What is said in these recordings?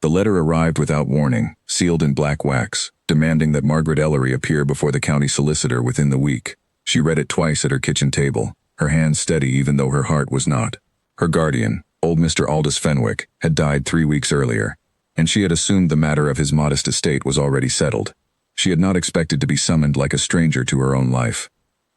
The letter arrived without warning, sealed in black wax, demanding that Margaret Ellery appear before the county solicitor within the week. She read it twice at her kitchen table, her hands steady even though her heart was not. Her guardian, old Mr. Aldous Fenwick, had died 3 weeks earlier, and she had assumed the matter of his modest estate was already settled. She had not expected to be summoned like a stranger to her own life.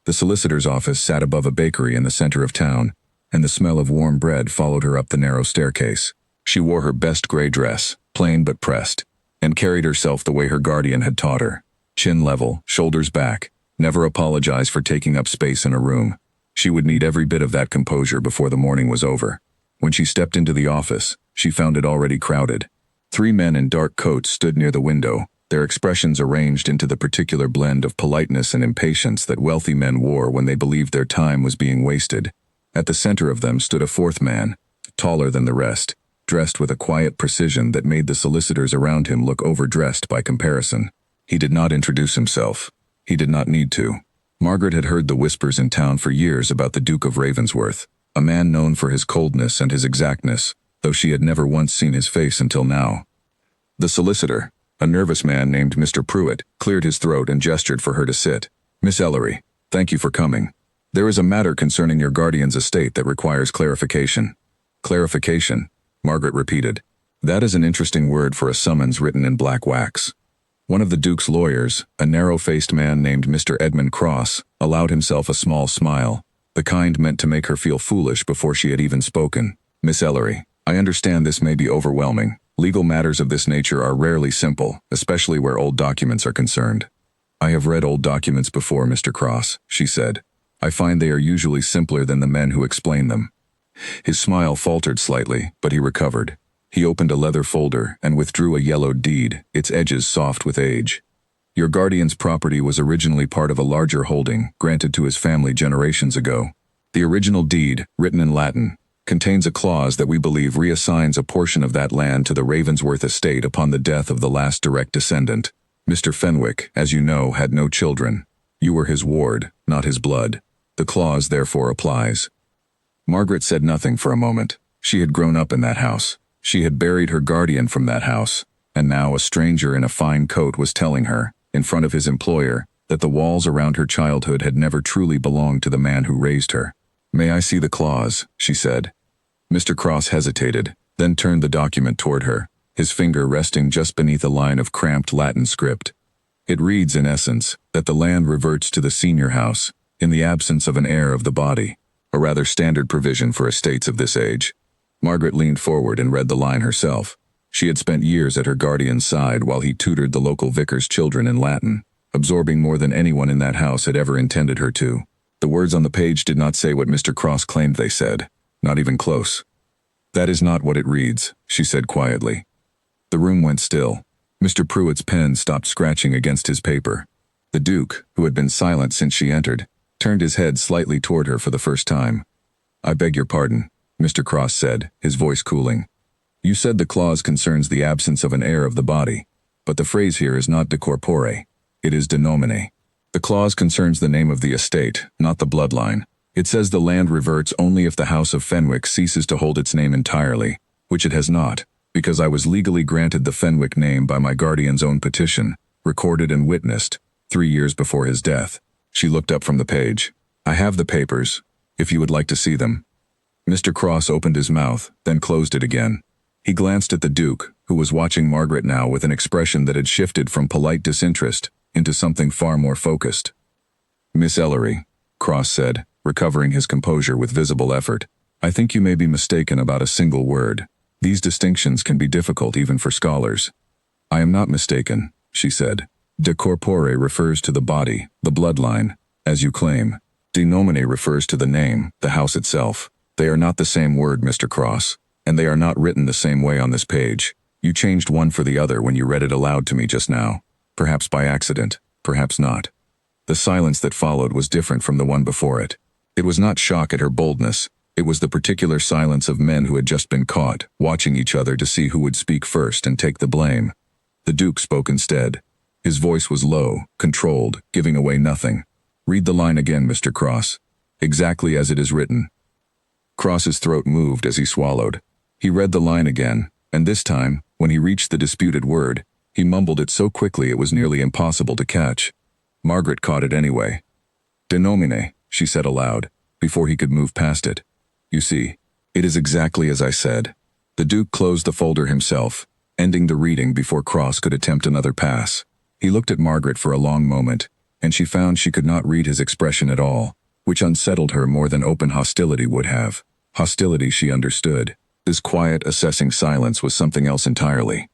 The solicitor's office sat above a bakery in the center of town, and the smell of warm bread followed her up the narrow staircase. She wore her best gray dress, plain but pressed, and carried herself the way her guardian had taught her. Chin level, shoulders back, never apologize for taking up space in a room. She would need every bit of that composure before the morning was over. When she stepped into the office, she found it already crowded. 3 men in dark coats stood near the window, their expressions arranged into the particular blend of politeness and impatience that wealthy men wore when they believed their time was being wasted. At the center of them stood a 4th man, taller than the rest, dressed with a quiet precision that made the solicitors around him look overdressed by comparison. He did not introduce himself. He did not need to. Margaret had heard the whispers in town for years about the Duke of Ravensworth, a man known for his coldness and his exactness, though she had never once seen his face until now. The solicitor, a nervous man named Mr. Pruitt, cleared his throat and gestured for her to sit. "Miss Ellery, thank you for coming. There is a matter concerning your guardian's estate that requires clarification." "Clarification," Margaret repeated. "That is an interesting word for a summons written in black wax." One of the Duke's lawyers, a narrow-faced man named Mr. Edmund Cross, allowed himself a small smile, the kind meant to make her feel foolish before she had even spoken. "Miss Ellery, I understand this may be overwhelming. Legal matters of this nature are rarely simple, especially where old documents are concerned." "I have read old documents before, Mr. Cross," she said. "I find they are usually simpler than the men who explain them." His smile faltered slightly, but he recovered. He opened a leather folder and withdrew a yellowed deed, its edges soft with age. "Your guardian's property was originally part of a larger holding granted to his family generations ago. The original deed, written in Latin, contains a clause that we believe reassigns a portion of that land to the Ravensworth estate upon the death of the last direct descendant. Mr. Fenwick, as you know, had no children. You were his ward, not his blood. The clause therefore applies." Margaret said nothing for a moment. She had grown up in that house. She had buried her guardian from that house, and now a stranger in a fine coat was telling her, in front of his employer, that the walls around her childhood had never truly belonged to the man who raised her. "May I see the clause?" she said. Mr. Cross hesitated, then turned the document toward her, his finger resting just beneath a line of cramped Latin script. "It reads, in essence, that the land reverts to the senior house, in the absence of an heir of the body, a rather standard provision for estates of this age." Margaret leaned forward and read the line herself. She had spent years at her guardian's side while he tutored the local vicar's children in Latin, absorbing more than anyone in that house had ever intended her to. The words on the page did not say what Mr. Cross claimed they said, not even close. "That is not what it reads," she said quietly. The room went still. Mr. Pruitt's pen stopped scratching against his paper. The Duke, who had been silent since she entered, turned his head slightly toward her for the first time. "I beg your pardon," Mr. Cross said, his voice cooling. "You said the clause concerns the absence of an heir of the body, but the phrase here is not de corpore. It is de nomine. The clause concerns the name of the estate, not the bloodline. It says the land reverts only if the House of Fenwick ceases to hold its name entirely, which it has not, because I was legally granted the Fenwick name by my guardian's own petition, recorded and witnessed, 3 years before his death." She looked up from the page. "I have the papers, if you would like to see them." Mr. Cross opened his mouth, then closed it again. He glanced at the Duke, who was watching Margaret now with an expression that had shifted from polite disinterest into something far more focused. "Miss Ellery," Cross said, recovering his composure with visible effort, "I think you may be mistaken about a single word. These distinctions can be difficult even for scholars." "I am not mistaken," she said. "De corpore refers to the body, the bloodline, as you claim. De nomine refers to the name, the house itself. They are not the same word, Mr. Cross, and they are not written the same way on this page. You changed one for the other when you read it aloud to me just now. Perhaps by accident, perhaps not." The silence that followed was different from the one before it. It was not shock at her boldness. It was the particular silence of men who had just been caught, watching each other to see who would speak first and take the blame. The Duke spoke instead. His voice was low, controlled, giving away nothing. "Read the line again, Mr. Cross. Exactly as it is written." Cross's throat moved as he swallowed. He read the line again, And this time, when he reached the disputed word, he mumbled it so quickly it was nearly impossible to catch. Margaret caught it anyway. "Denomine," she said aloud, before he could move past it. "You see, it is exactly as I said." The Duke closed the folder himself, ending the reading before Cross could attempt another pass. He looked at Margaret for a long moment, and she found she could not read his expression at all, which unsettled her more than open hostility would have. Hostility she understood. This quiet, assessing silence was something else entirely.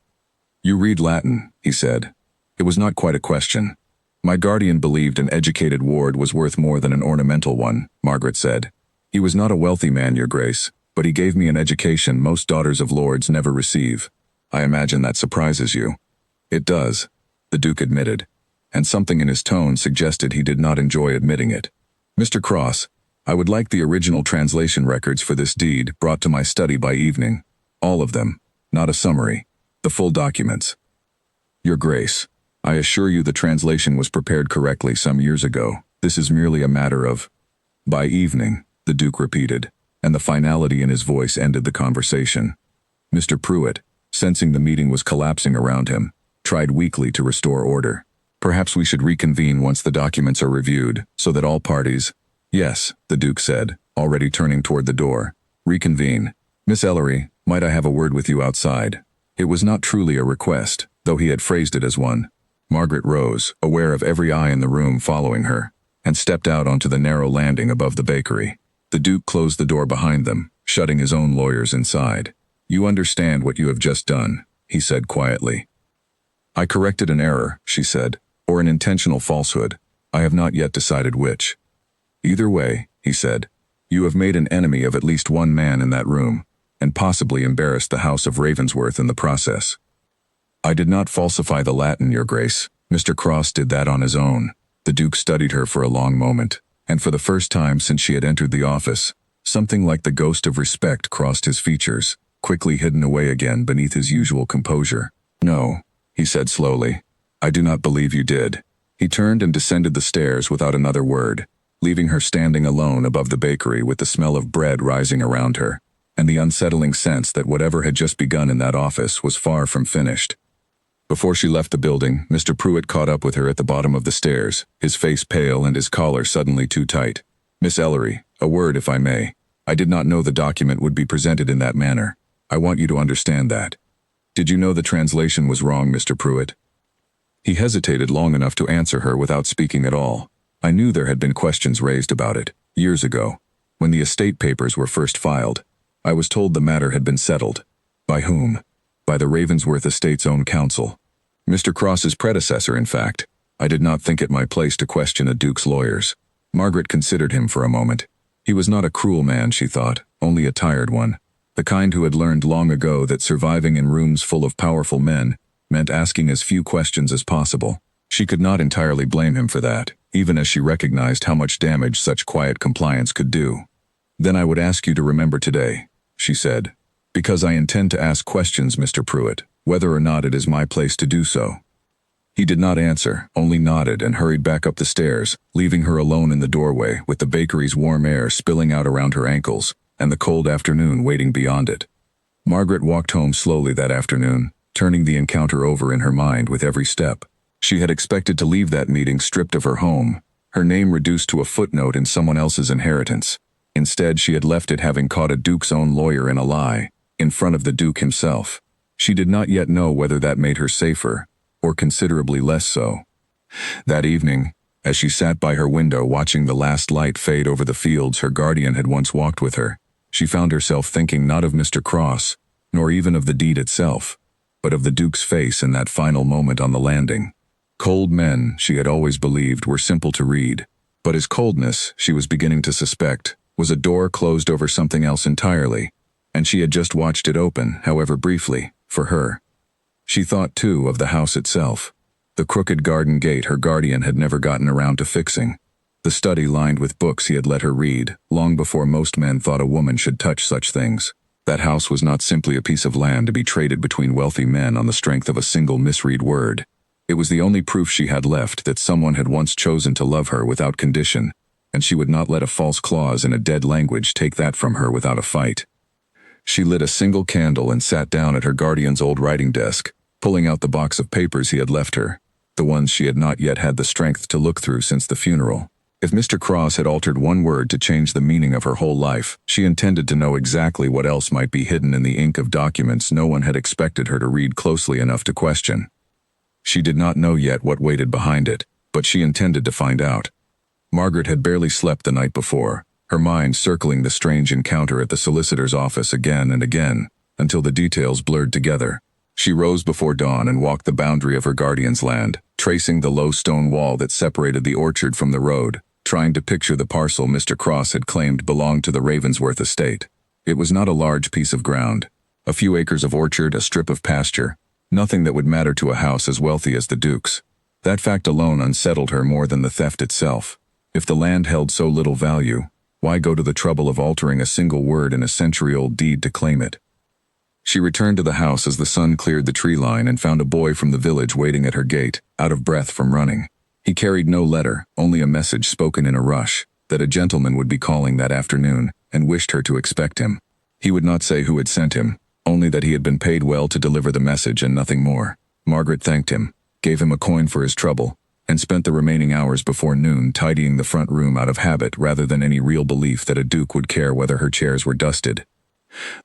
"You read Latin," he said. It was not quite a question. "My guardian believed an educated ward was worth more than an ornamental one," Margaret said. "He was not a wealthy man, Your Grace, but he gave me an education most daughters of lords never receive. I imagine that surprises you." "It does," the Duke admitted, and something in his tone suggested he did not enjoy admitting it. "Mr. Cross, I would like the original translation records for this deed brought to my study by evening. All of them, not a summary. The full documents." "Your Grace, I assure you the translation was prepared correctly some years ago. This is merely a matter of—" "By evening," the Duke repeated, and the finality in his voice ended the conversation. Mr. Pruitt, sensing the meeting was collapsing around him, tried weakly to restore order. "Perhaps we should reconvene once the documents are reviewed, so that all parties—" "Yes," the Duke said, already turning toward the door. "Reconvene. Miss Ellery, might I have a word with you outside?" It was not truly a request, though he had phrased it as one. Margaret rose, aware of every eye in the room following her, and stepped out onto the narrow landing above the bakery. The Duke closed the door behind them, shutting his own lawyers inside. "You understand what you have just done," he said quietly. "I corrected an error," she said, "or an intentional falsehood. I have not yet decided which." "Either way," he said, "you have made an enemy of at least one man in that room, and possibly embarrassed the House of Ravensworth in the process." "I did not falsify the Latin, Your Grace. Mr. Cross did that on his own." The Duke studied her for a long moment, and for the first time since she had entered the office, something like the ghost of respect crossed his features, quickly hidden away again beneath his usual composure. "No," he said slowly, "I do not believe you did." He turned and descended the stairs without another word, leaving her standing alone above the bakery with the smell of bread rising around her, and the unsettling sense that whatever had just begun in that office was far from finished. Before she left the building, Mr. Pruitt caught up with her at the bottom of the stairs, his face pale and his collar suddenly too tight. "Miss Ellery, a word if I may. I did not know the document would be presented in that manner. I want you to understand that." "Did you know the translation was wrong, Mr. Pruitt?" He hesitated long enough to answer her without speaking at all. "I knew there had been questions raised about it, years ago, when the estate papers were first filed. I was told the matter had been settled." "By whom?" "By the Ravensworth estate's own counsel. Mr. Cross's predecessor, in fact. I did not think it my place to question a duke's lawyers." Margaret considered him for a moment. He was not a cruel man, she thought, only a tired one. The kind who had learned long ago that surviving in rooms full of powerful men meant asking as few questions as possible. She could not entirely blame him for that, even as she recognized how much damage such quiet compliance could do. "Then I would ask you to remember today," she said, "because I intend to ask questions, Mr. Pruitt, whether or not it is my place to do so." He did not answer, only nodded and hurried back up the stairs, leaving her alone in the doorway with the bakery's warm air spilling out around her ankles and the cold afternoon waiting beyond it. Margaret walked home slowly that afternoon, turning the encounter over in her mind with every step. She had expected to leave that meeting stripped of her home, her name reduced to a footnote in someone else's inheritance. Instead, she had left it having caught a Duke's own lawyer in a lie, in front of the Duke himself. She did not yet know whether that made her safer, or considerably less so. That evening, as she sat by her window watching the last light fade over the fields her guardian had once walked with her, she found herself thinking not of Mr. Cross, nor even of the deed itself, but of the Duke's face in that final moment on the landing. Cold men, she had always believed, were simple to read, but his coldness, she was beginning to suspect, was a door closed over something else entirely, and she had just watched it open, however briefly, for her. She thought, too, of the house itself. The crooked garden gate her guardian had never gotten around to fixing. The study lined with books he had let her read, long before most men thought a woman should touch such things. That house was not simply a piece of land to be traded between wealthy men on the strength of a single misread word. It was the only proof she had left that someone had once chosen to love her without condition, and she would not let a false clause in a dead language take that from her without a fight. She lit a single candle and sat down at her guardian's old writing desk, pulling out the box of papers he had left her, the ones she had not yet had the strength to look through since the funeral. If Mr. Cross had altered one word to change the meaning of her whole life, she intended to know exactly what else might be hidden in the ink of documents no one had expected her to read closely enough to question. She did not know yet what waited behind it, but she intended to find out. Margaret had barely slept the night before, her mind circling the strange encounter at the solicitor's office again and again, until the details blurred together. She rose before dawn and walked the boundary of her guardian's land, tracing the low stone wall that separated the orchard from the road, trying to picture the parcel Mr. Cross had claimed belonged to the Ravensworth estate. It was not a large piece of ground. A few acres of orchard, a strip of pasture, nothing that would matter to a house as wealthy as the Duke's. That fact alone unsettled her more than the theft itself. If the land held so little value, why go to the trouble of altering a single word in a century-old deed to claim it? She returned to the house as the sun cleared the tree line and found a boy from the village waiting at her gate, out of breath from running. He carried no letter, only a message spoken in a rush, that a gentleman would be calling that afternoon, and wished her to expect him. He would not say who had sent him, only that he had been paid well to deliver the message and nothing more. Margaret thanked him, gave him a coin for his trouble, and spent the remaining hours before noon tidying the front room out of habit rather than any real belief that a duke would care whether her chairs were dusted.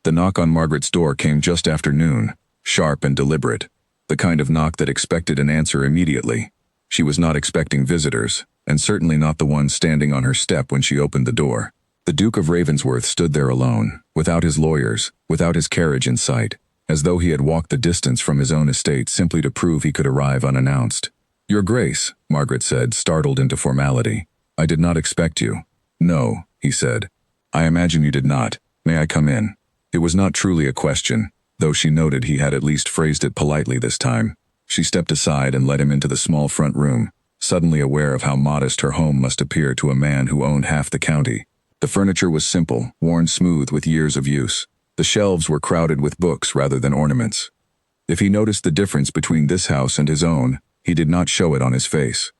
The knock on Margaret's door came just after noon, sharp and deliberate, the kind of knock that expected an answer immediately. She was not expecting visitors, and certainly not the one standing on her step when she opened the door. The Duke of Ravensworth stood there alone, without his lawyers, without his carriage in sight, as though he had walked the distance from his own estate simply to prove he could arrive unannounced. "Your Grace," Margaret said, startled into formality. "I did not expect you." "No," he said. "I imagine you did not. May I come in?" It was not truly a question, though she noted he had at least phrased it politely this time. She stepped aside and led him into the small front room, suddenly aware of how modest her home must appear to a man who owned half the county. The furniture was simple, worn smooth with years of use. The shelves were crowded with books rather than ornaments. If he noticed the difference between this house and his own, he did not show it on his face.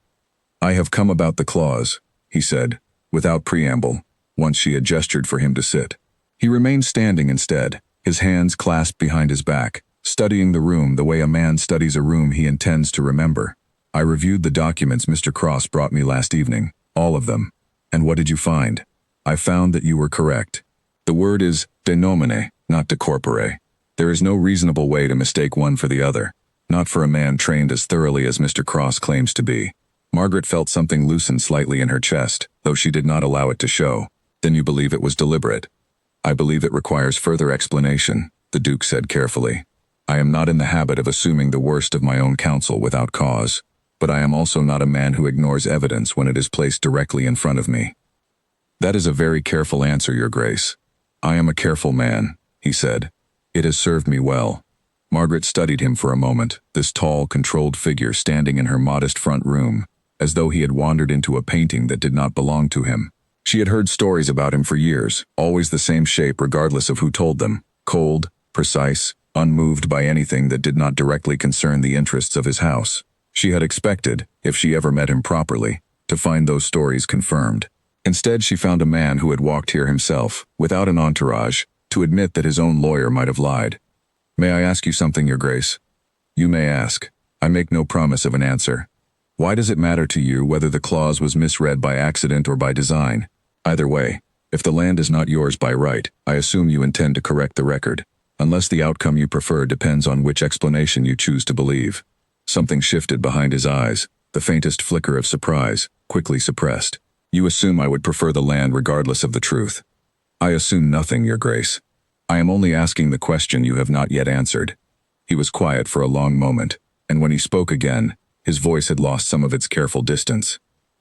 "I have come about the clause," he said, without preamble, once she had gestured for him to sit. He remained standing instead, his hands clasped behind his back, studying the room the way a man studies a room he intends to remember. "I reviewed the documents Mr. Cross brought me last evening, all of them. And what did you find?" "I found that you were correct. The word is de nomine, not de corpore. There is no reasonable way to mistake one for the other, not for a man trained as thoroughly as Mr. Cross claims to be." Margaret felt something loosen slightly in her chest, though she did not allow it to show. "Then you believe it was deliberate?" "I believe it requires further explanation," the Duke said carefully. "I am not in the habit of assuming the worst of my own counsel without cause, but I am also not a man who ignores evidence when it is placed directly in front of me." "That is a very careful answer, Your Grace." "I am a careful man," he said. "It has served me well." Margaret studied him for a moment, this tall, controlled figure standing in her modest front room, as though he had wandered into a painting that did not belong to him. She had heard stories about him for years, always the same shape regardless of who told them, cold, precise, unmoved by anything that did not directly concern the interests of his house. She had expected, if she ever met him properly, to find those stories confirmed. Instead, she found a man who had walked here himself, without an entourage, to admit that his own lawyer might have lied. "May I ask you something, Your Grace?" "You may ask. I make no promise of an answer. Why does it matter to you whether the clause was misread by accident or by design? Either way, if the land is not yours by right, I assume you intend to correct the record, unless the outcome you prefer depends on which explanation you choose to believe." Something shifted behind his eyes, the faintest flicker of surprise, quickly suppressed. "You assume I would prefer the land regardless of the truth." "I assume nothing, Your Grace. I am only asking the question you have not yet answered." He was quiet for a long moment, and when he spoke again, his voice had lost some of its careful distance.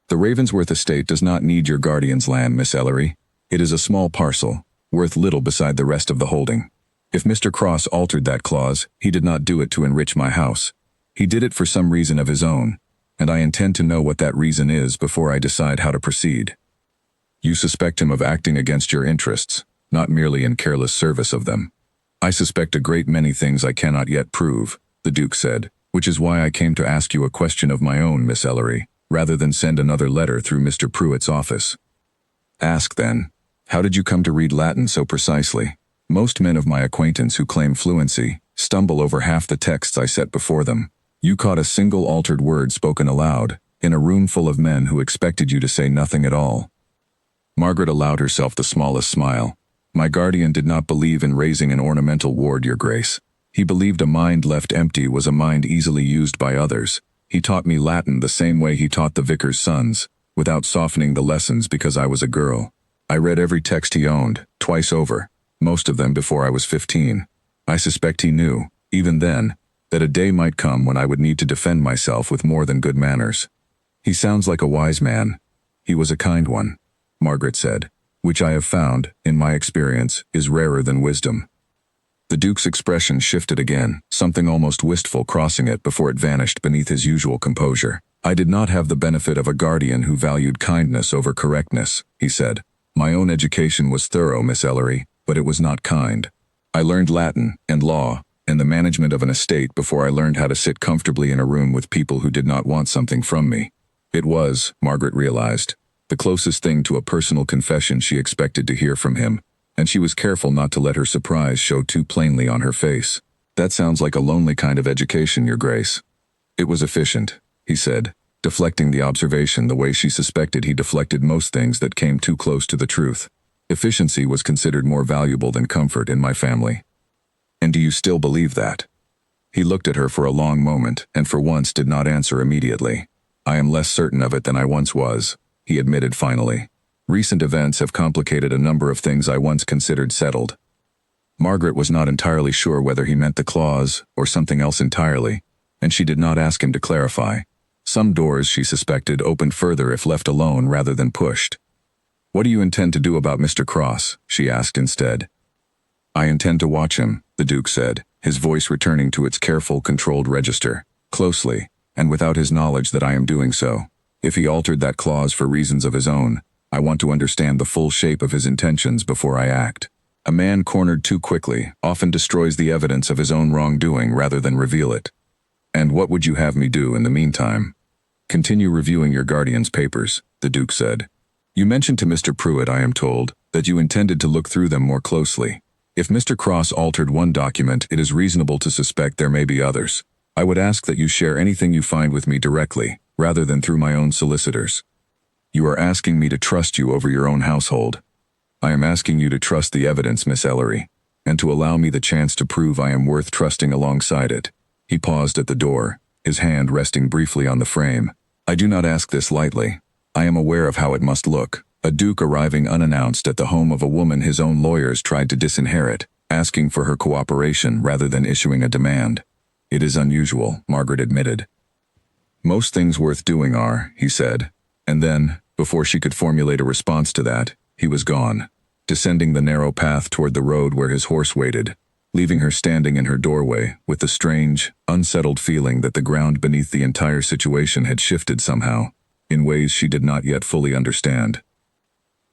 "The Ravensworth estate does not need your guardian's land, Miss Ellery. It is a small parcel, worth little beside the rest of the holding. If Mr. Cross altered that clause, he did not do it to enrich my house. He did it for some reason of his own, and I intend to know what that reason is before I decide how to proceed." "You suspect him of acting against your interests, not merely in careless service of them." "I suspect a great many things I cannot yet prove," the Duke said, "which is why I came to ask you a question of my own, Miss Ellery, rather than send another letter through Mr. Pruitt's office." "Ask, then. How did you come to read Latin so precisely?" Most men of my acquaintance who claim fluency stumble over half the texts I set before them. You caught a single altered word spoken aloud, in a room full of men who expected you to say nothing at all. Margaret allowed herself the smallest smile. My guardian did not believe in raising an ornamental ward, Your Grace. He believed a mind left empty was a mind easily used by others. He taught me Latin the same way he taught the vicar's sons, without softening the lessons because I was a girl. I read every text he owned, twice over, most of them before I was 15. I suspect he knew, even then, that a day might come when I would need to defend myself with more than good manners. He sounds like a wise man. He was a kind one, Margaret said, which I have found, in my experience, is rarer than wisdom. The Duke's expression shifted again, something almost wistful crossing it before it vanished beneath his usual composure. I did not have the benefit of a guardian who valued kindness over correctness, he said. My own education was thorough, Miss Ellery, but it was not kind. I learned Latin and law and the management of an estate before I learned how to sit comfortably in a room with people who did not want something from me. It was, Margaret realized, the closest thing to a personal confession she expected to hear from him, and she was careful not to let her surprise show too plainly on her face. That sounds like a lonely kind of education, Your Grace. It was efficient, he said, deflecting the observation the way she suspected he deflected most things that came too close to the truth. Efficiency was considered more valuable than comfort in my family. And do you still believe that? He looked at her for a long moment and for once did not answer immediately. I am less certain of it than I once was, he admitted finally. Recent events have complicated a number of things I once considered settled. Margaret was not entirely sure whether he meant the clause or something else entirely, and she did not ask him to clarify. Some doors, she suspected, opened further if left alone rather than pushed. What do you intend to do about Mr. Cross? She asked instead. I intend to watch him, the Duke said, his voice returning to its careful, controlled register, closely, and without his knowledge that I am doing so. If he altered that clause for reasons of his own, I want to understand the full shape of his intentions before I act. A man cornered too quickly often destroys the evidence of his own wrongdoing rather than reveal it. And what would you have me do in the meantime? Continue reviewing your guardian's papers, the Duke said. You mentioned to Mr. Pruitt, I am told, that you intended to look through them more closely. If Mr. Cross altered one document, it is reasonable to suspect there may be others. I would ask that you share anything you find with me directly, rather than through my own solicitors. You are asking me to trust you over your own household. I am asking you to trust the evidence, Miss Ellery, and to allow me the chance to prove I am worth trusting alongside it. He paused at the door, his hand resting briefly on the frame. I do not ask this lightly. I am aware of how it must look. A duke arriving unannounced at the home of a woman his own lawyers tried to disinherit, asking for her cooperation rather than issuing a demand. It is unusual, Margaret admitted. Most things worth doing are, he said, and then, before she could formulate a response to that, he was gone, descending the narrow path toward the road where his horse waited, leaving her standing in her doorway with the strange, unsettled feeling that the ground beneath the entire situation had shifted somehow, in ways she did not yet fully understand.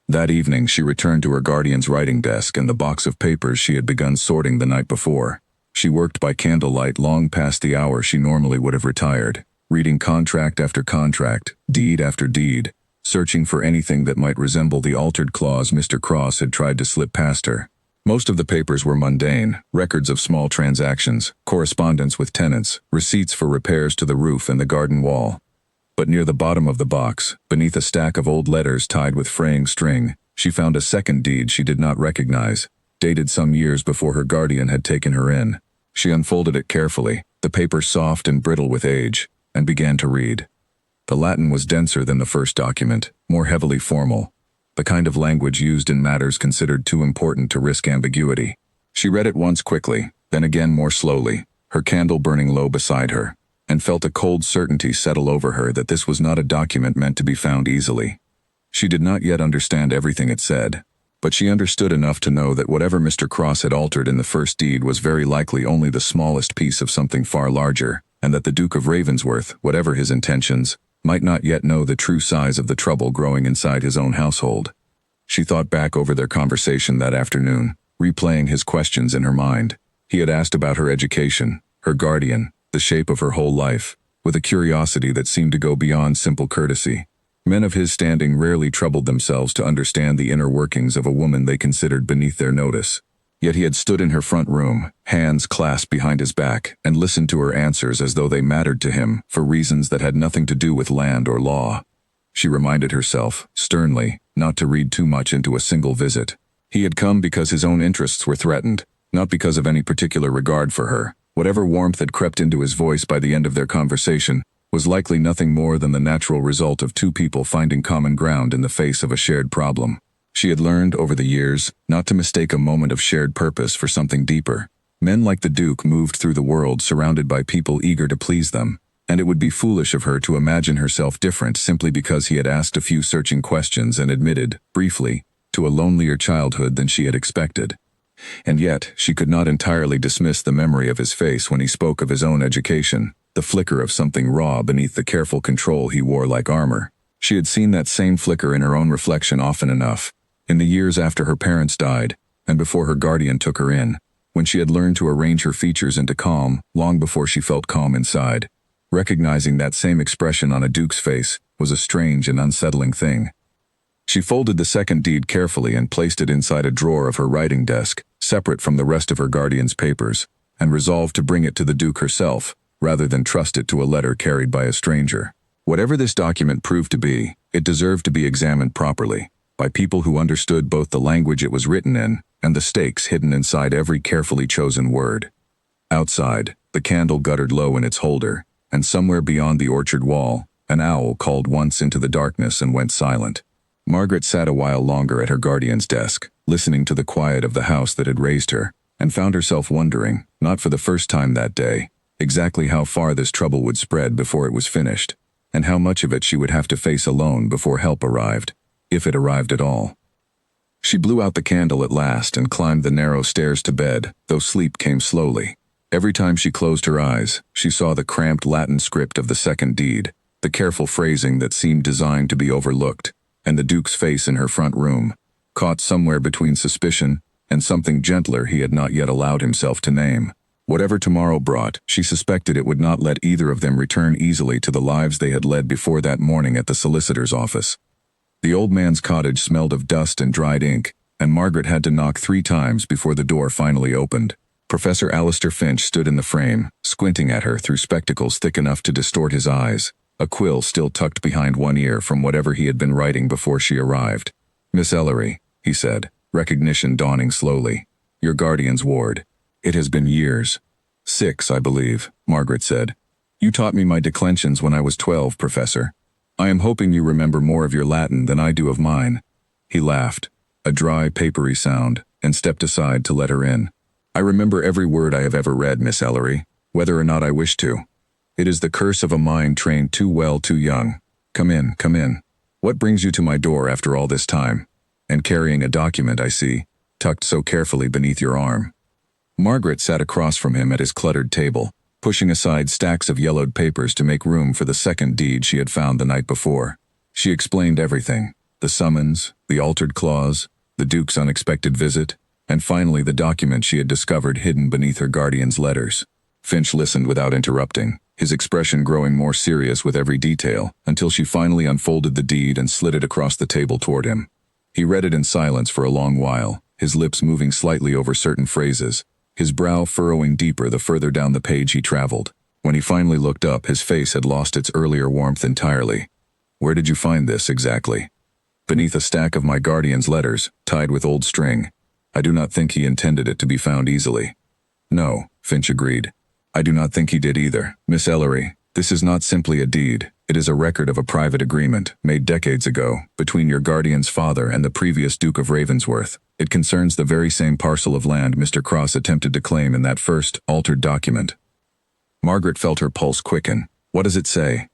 That evening she returned to her guardian's writing desk and the box of papers she had begun sorting the night before. She worked by candlelight long past the hour she normally would have retired, reading contract after contract, deed after deed, searching for anything that might resemble the altered clause Mr. Cross had tried to slip past her. Most of the papers were mundane, records of small transactions, correspondence with tenants, receipts for repairs to the roof and the garden wall. But near the bottom of the box, beneath a stack of old letters tied with fraying string, she found a second deed she did not recognize, dated some years before her guardian had taken her in. She unfolded it carefully, the paper soft and brittle with age, and began to read. The Latin was denser than the first document, more heavily formal, the kind of language used in matters considered too important to risk ambiguity. She read it once quickly, then again more slowly, her candle burning low beside her, and felt a cold certainty settle over her that this was not a document meant to be found easily. She did not yet understand everything it said, but she understood enough to know that whatever Mr. Cross had altered in the first deed was very likely only the smallest piece of something far larger, and that the Duke of Ravensworth, whatever his intentions, might not yet know the true size of the trouble growing inside his own household. She thought back over their conversation that afternoon, replaying his questions in her mind. He had asked about her education, her guardian, the shape of her whole life, with a curiosity that seemed to go beyond simple courtesy. Men of his standing rarely troubled themselves to understand the inner workings of a woman they considered beneath their notice. Yet he had stood in her front room, hands clasped behind his back, and listened to her answers as though they mattered to him for reasons that had nothing to do with land or law. She reminded herself, sternly, not to read too much into a single visit. He had come because his own interests were threatened, not because of any particular regard for her. Whatever warmth had crept into his voice by the end of their conversation was likely nothing more than the natural result of two people finding common ground in the face of a shared problem. She had learned, over the years, not to mistake a moment of shared purpose for something deeper. Men like the Duke moved through the world surrounded by people eager to please them, and it would be foolish of her to imagine herself different simply because he had asked a few searching questions and admitted, briefly, to a lonelier childhood than she had expected. And yet, she could not entirely dismiss the memory of his face when he spoke of his own education, the flicker of something raw beneath the careful control he wore like armor. She had seen that same flicker in her own reflection often enough, in the years after her parents died, and before her guardian took her in, when she had learned to arrange her features into calm, long before she felt calm inside. Recognizing that same expression on a Duke's face was a strange and unsettling thing. She folded the second deed carefully and placed it inside a drawer of her writing desk, separate from the rest of her guardian's papers, and resolved to bring it to the Duke herself, rather than trust it to a letter carried by a stranger. Whatever this document proved to be, it deserved to be examined properly, by people who understood both the language it was written in and the stakes hidden inside every carefully chosen word. Outside, the candle guttered low in its holder, and somewhere beyond the orchard wall, an owl called once into the darkness and went silent. Margaret sat a while longer at her guardian's desk, listening to the quiet of the house that had raised her, and found herself wondering, not for the first time that day, exactly how far this trouble would spread before it was finished, and how much of it she would have to face alone before help arrived, if it arrived at all. She blew out the candle at last and climbed the narrow stairs to bed, though sleep came slowly. Every time she closed her eyes, she saw the cramped Latin script of the second deed, the careful phrasing that seemed designed to be overlooked, and the Duke's face in her front room, caught somewhere between suspicion and something gentler he had not yet allowed himself to name. Whatever tomorrow brought, she suspected it would not let either of them return easily to the lives they had led before that morning at the solicitor's office. The old man's cottage smelled of dust and dried ink, and Margaret had to knock 3 times before the door finally opened. Professor Alistair Finch stood in the frame, squinting at her through spectacles thick enough to distort his eyes, a quill still tucked behind one ear from whatever he had been writing before she arrived. "Miss Ellery," he said, recognition dawning slowly. "Your guardian's ward. It has been years." 6, I believe, Margaret said. "You taught me my declensions when I was 12, Professor. I am hoping you remember more of your Latin than I do of mine." He laughed, a dry, papery sound, and stepped aside to let her in. "I remember every word I have ever read, Miss Ellery, whether or not I wish to. It is the curse of a mind trained too well too young. Come in, come in. What brings you to my door after all this time? And carrying a document, I see, tucked so carefully beneath your arm." Margaret sat across from him at his cluttered table, pushing aside stacks of yellowed papers to make room for the second deed she had found the night before. She explained everything: the summons, the altered clause, the Duke's unexpected visit, and finally the document she had discovered hidden beneath her guardian's letters. Finch listened without interrupting, his expression growing more serious with every detail, until she finally unfolded the deed and slid it across the table toward him. He read it in silence for a long while, his lips moving slightly over certain phrases, his brow furrowing deeper the further down the page he traveled. When he finally looked up, his face had lost its earlier warmth entirely. "Where did you find this, exactly?" "Beneath a stack of my guardian's letters, tied with old string. I do not think he intended it to be found easily." "No," Finch agreed. "I do not think he did either. Miss Ellery, this is not simply a deed. It is a record of a private agreement, made decades ago, between your guardian's father and the previous Duke of Ravensworth. It concerns the very same parcel of land Mr. Cross attempted to claim in that first, altered document." Margaret felt her pulse quicken. "What does it say?"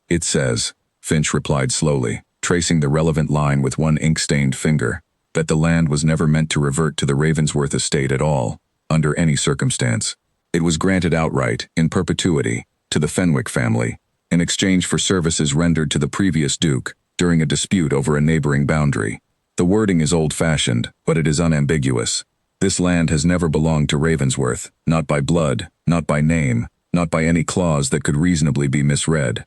"It says," Finch replied slowly, tracing the relevant line with one ink-stained finger, "that the land was never meant to revert to the Ravensworth estate at all, under any circumstance. It was granted outright, in perpetuity, to the Fenwick family, in exchange for services rendered to the previous Duke during a dispute over a neighboring boundary. The wording is old-fashioned, but it is unambiguous. This land has never belonged to Ravensworth, not by blood, not by name, not by any clause that could reasonably be misread."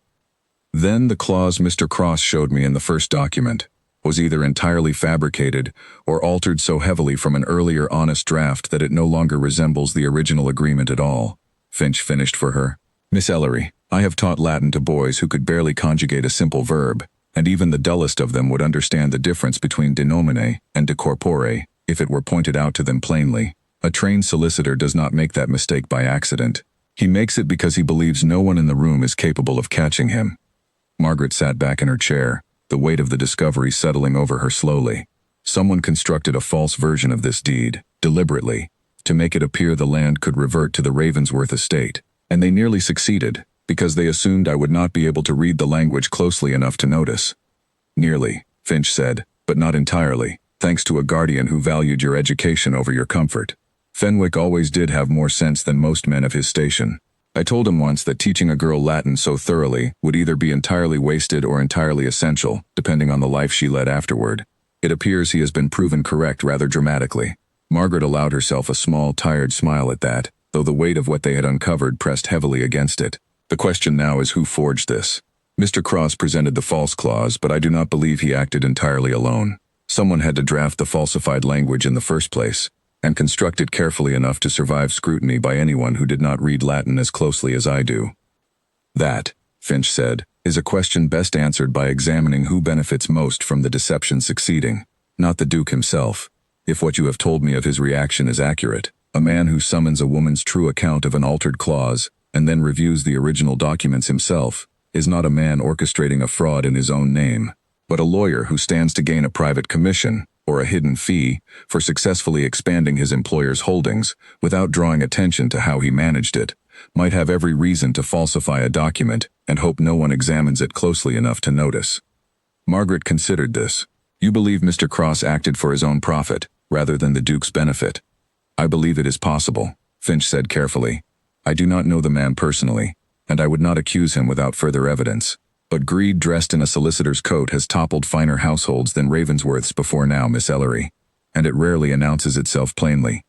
Then the clause Mr. Cross showed me in the first document. was either entirely fabricated or altered so heavily from an earlier honest draft that it no longer resembles the original agreement at all. Finch finished for her. Miss Ellery, I have taught Latin to boys who could barely conjugate a simple verb, and even the dullest of them would understand the difference between de nomine and de corpore if it were pointed out to them plainly. A trained solicitor does not make that mistake by accident. He makes it because he believes no one in the room is capable of catching him. Margaret sat back in her chair, the weight of the discovery settling over her slowly. Someone constructed a false version of this deed, deliberately, to make it appear the land could revert to the Ravensworth estate, and they nearly succeeded, because they assumed I would not be able to read the language closely enough to notice. Nearly, Finch said, but not entirely, thanks to a guardian who valued your education over your comfort. Fenwick always did have more sense than most men of his station. I told him once that teaching a girl Latin so thoroughly would either be entirely wasted or entirely essential, depending on the life she led afterward. It appears he has been proven correct rather dramatically. Margaret allowed herself a small, tired smile at that, though the weight of what they had uncovered pressed heavily against it. The question now is who forged this. Mr. Cross presented the false clause, but I do not believe he acted entirely alone. Someone had to draft the falsified language in the first place, and construct it carefully enough to survive scrutiny by anyone who did not read Latin as closely as I do. That, Finch said, is a question best answered by examining who benefits most from the deception succeeding, not the Duke himself. If what you have told me of his reaction is accurate, a man who summons a woman's true account of an altered clause, and then reviews the original documents himself, is not a man orchestrating a fraud in his own name, but a lawyer who stands to gain a private commission, or a hidden fee, for successfully expanding his employer's holdings, without drawing attention to how he managed it, might have every reason to falsify a document and hope no one examines it closely enough to notice. Margaret considered this. You believe Mr. Cross acted for his own profit, rather than the Duke's benefit. I believe it is possible, Finch said carefully. I do not know the man personally, and I would not accuse him without further evidence. But greed dressed in a solicitor's coat has toppled finer households than Ravensworth's before now, Miss Ellery, and it rarely announces itself plainly.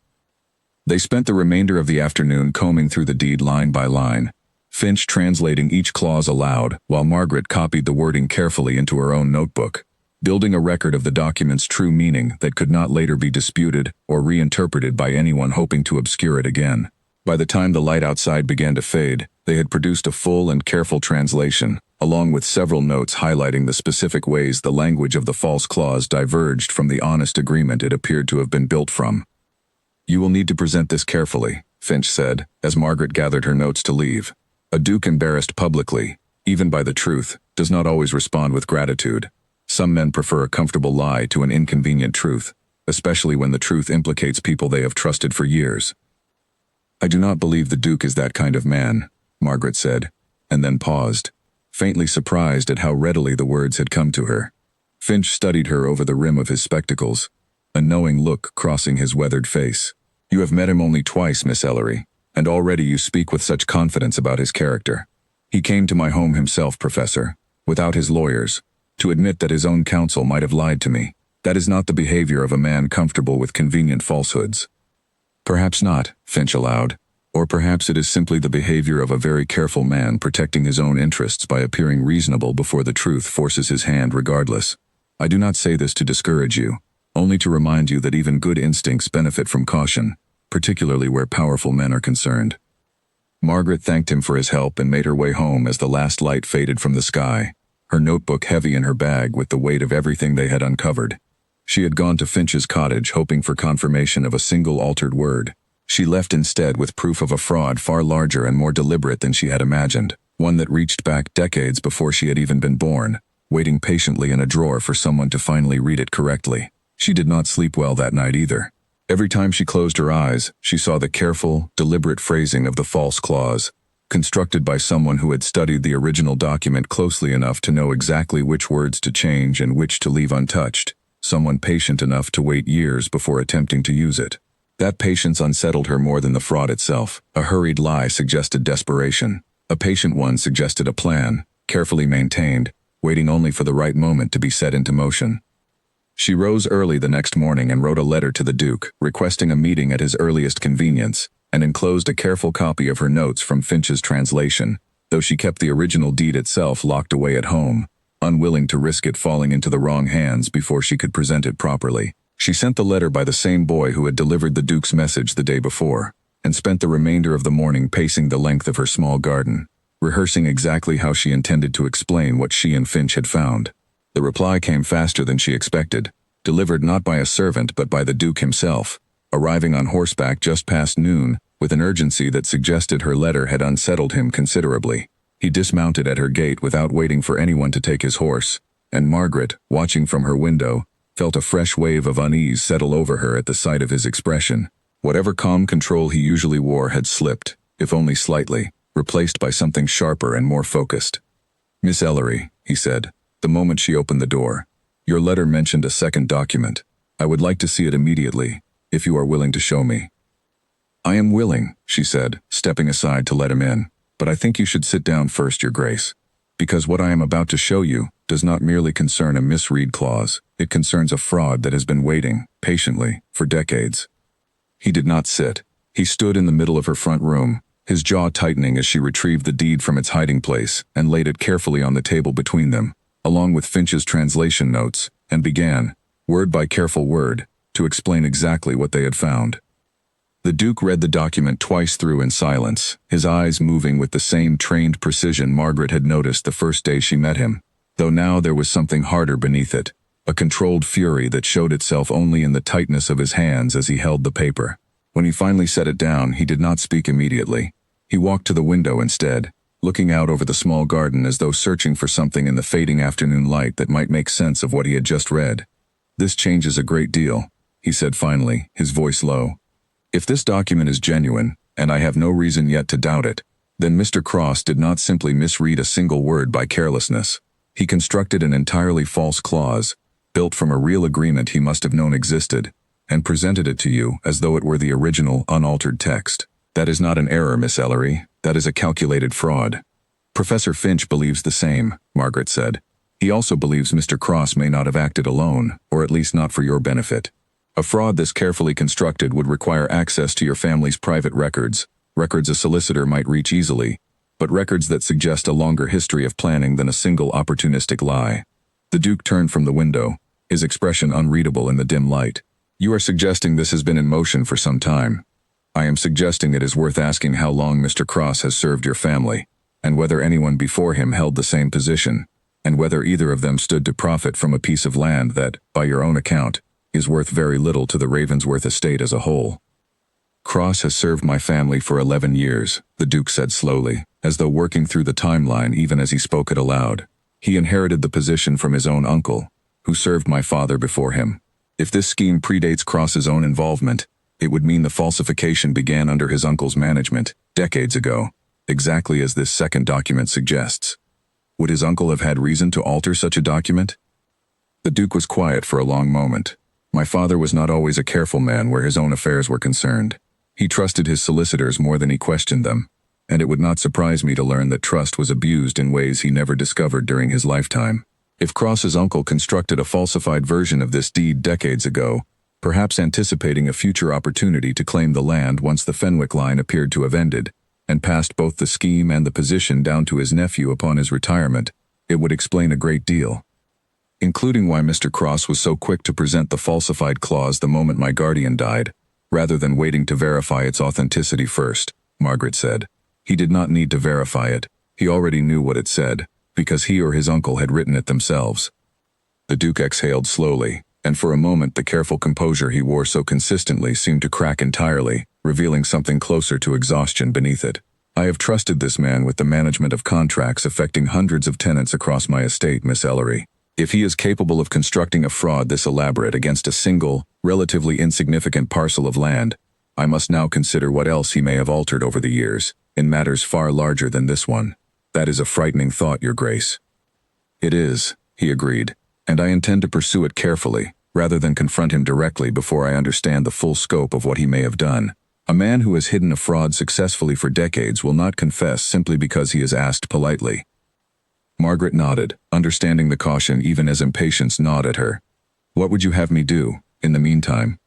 They spent the remainder of the afternoon combing through the deed line by line, Finch translating each clause aloud, while Margaret copied the wording carefully into her own notebook, building a record of the document's true meaning that could not later be disputed or reinterpreted by anyone hoping to obscure it again. By the time the light outside began to fade, they had produced a full and careful translation, along with several notes highlighting the specific ways the language of the false clause diverged from the honest agreement it appeared to have been built from. You will need to present this carefully, Finch said, as Margaret gathered her notes to leave. A duke embarrassed publicly, even by the truth, does not always respond with gratitude. Some men prefer a comfortable lie to an inconvenient truth, especially when the truth implicates people they have trusted for years. I do not believe the Duke is that kind of man, Margaret said, and then paused, faintly surprised at how readily the words had come to her. Finch studied her over the rim of his spectacles, a knowing look crossing his weathered face. You have met him only twice, Miss Ellery, and already you speak with such confidence about his character. He came to my home himself, Professor, without his lawyers, to admit that his own counsel might have lied to me. That is not the behavior of a man comfortable with convenient falsehoods. Perhaps not, Finch allowed, or perhaps it is simply the behavior of a very careful man protecting his own interests by appearing reasonable before the truth forces his hand regardless. I do not say this to discourage you, only to remind you that even good instincts benefit from caution, particularly where powerful men are concerned. Margaret thanked him for his help and made her way home as the last light faded from the sky, her notebook heavy in her bag with the weight of everything they had uncovered. She had gone to Finch's cottage hoping for confirmation of a single altered word. She left instead with proof of a fraud far larger and more deliberate than she had imagined, one that reached back decades before she had even been born, waiting patiently in a drawer for someone to finally read it correctly. She did not sleep well that night either. Every time she closed her eyes, she saw the careful, deliberate phrasing of the false clause, constructed by someone who had studied the original document closely enough to know exactly which words to change and which to leave untouched, someone patient enough to wait years before attempting to use it. That patience unsettled her more than the fraud itself. A hurried lie suggested desperation. A patient one suggested a plan, carefully maintained, waiting only for the right moment to be set into motion. She rose early the next morning and wrote a letter to the Duke, requesting a meeting at his earliest convenience, and enclosed a careful copy of her notes from Finch's translation, though she kept the original deed itself locked away at home, unwilling to risk it falling into the wrong hands before she could present it properly. She sent the letter by the same boy who had delivered the Duke's message the day before, and spent the remainder of the morning pacing the length of her small garden, rehearsing exactly how she intended to explain what she and Finch had found. The reply came faster than she expected, delivered not by a servant but by the Duke himself, arriving on horseback just past noon, with an urgency that suggested her letter had unsettled him considerably. He dismounted at her gate without waiting for anyone to take his horse, and Margaret, watching from her window, felt a fresh wave of unease settle over her at the sight of his expression. Whatever calm control he usually wore had slipped, if only slightly, replaced by something sharper and more focused. "Miss Ellery," he said, the moment she opened the door, "your letter mentioned a second document. I would like to see it immediately, if you are willing to show me." "I am willing," she said, stepping aside to let him in, "but I think you should sit down first, Your Grace. Because what I am about to show you does not merely concern a misread clause, it concerns a fraud that has been waiting, patiently, for decades." He did not sit. He stood in the middle of her front room, his jaw tightening as she retrieved the deed from its hiding place and laid it carefully on the table between them, along with Finch's translation notes, and began, word by careful word, to explain exactly what they had found. The Duke read the document twice through in silence, his eyes moving with the same trained precision Margaret had noticed the first day she met him, though now there was something harder beneath it, a controlled fury that showed itself only in the tightness of his hands as he held the paper. When he finally set it down, he did not speak immediately. He walked to the window instead, looking out over the small garden as though searching for something in the fading afternoon light that might make sense of what he had just read. "This changes a great deal," he said finally, his voice low. "If this document is genuine, and I have no reason yet to doubt it, then Mr. Cross did not simply misread a single word by carelessness. He constructed an entirely false clause, built from a real agreement he must have known existed, and presented it to you as though it were the original, unaltered text. That is not an error, Miss Ellery. That is a calculated fraud." "Professor Finch believes the same," Margaret said. "He also believes Mr. Cross may not have acted alone, or at least not for your benefit. A fraud this carefully constructed would require access to your family's private records, records a solicitor might reach easily, but records that suggest a longer history of planning than a single opportunistic lie." The Duke turned from the window, his expression unreadable in the dim light. "You are suggesting this has been in motion for some time. I am suggesting it is worth asking how long Mr. Cross has served your family, and whether anyone before him held the same position, and whether either of them stood to profit from a piece of land that, by your own account, is worth very little to the Ravensworth estate as a whole." "Cross has served my family for 11 years, the Duke said slowly, as though working through the timeline even as he spoke it aloud. "He inherited the position from his own uncle, who served my father before him. If this scheme predates Cross's own involvement, it would mean the falsification began under his uncle's management, decades ago, exactly as this second document suggests. Would his uncle have had reason to alter such a document?" The Duke was quiet for a long moment. "My father was not always a careful man where his own affairs were concerned. He trusted his solicitors more than he questioned them, and it would not surprise me to learn that trust was abused in ways he never discovered during his lifetime. If Cross's uncle constructed a falsified version of this deed decades ago, perhaps anticipating a future opportunity to claim the land once the Fenwick line appeared to have ended, and passed both the scheme and the position down to his nephew upon his retirement, it would explain a great deal. Including why Mr. Cross was so quick to present the falsified clause the moment my guardian died, rather than waiting to verify its authenticity first," Margaret said. "He did not need to verify it. He already knew what it said, because he or his uncle had written it themselves." The Duke exhaled slowly, and for a moment the careful composure he wore so consistently seemed to crack entirely, revealing something closer to exhaustion beneath it. "I have trusted this man with the management of contracts affecting hundreds of tenants across my estate, Miss Ellery. If he is capable of constructing a fraud this elaborate against a single, relatively insignificant parcel of land, I must now consider what else he may have altered over the years, in matters far larger than this one. That is a frightening thought, Your Grace." "It is," he agreed, "and I intend to pursue it carefully, rather than confront him directly before I understand the full scope of what he may have done. A man who has hidden a fraud successfully for decades will not confess simply because he is asked politely." Margaret nodded, understanding the caution even as impatience gnawed at her. "What would you have me do, in the meantime?"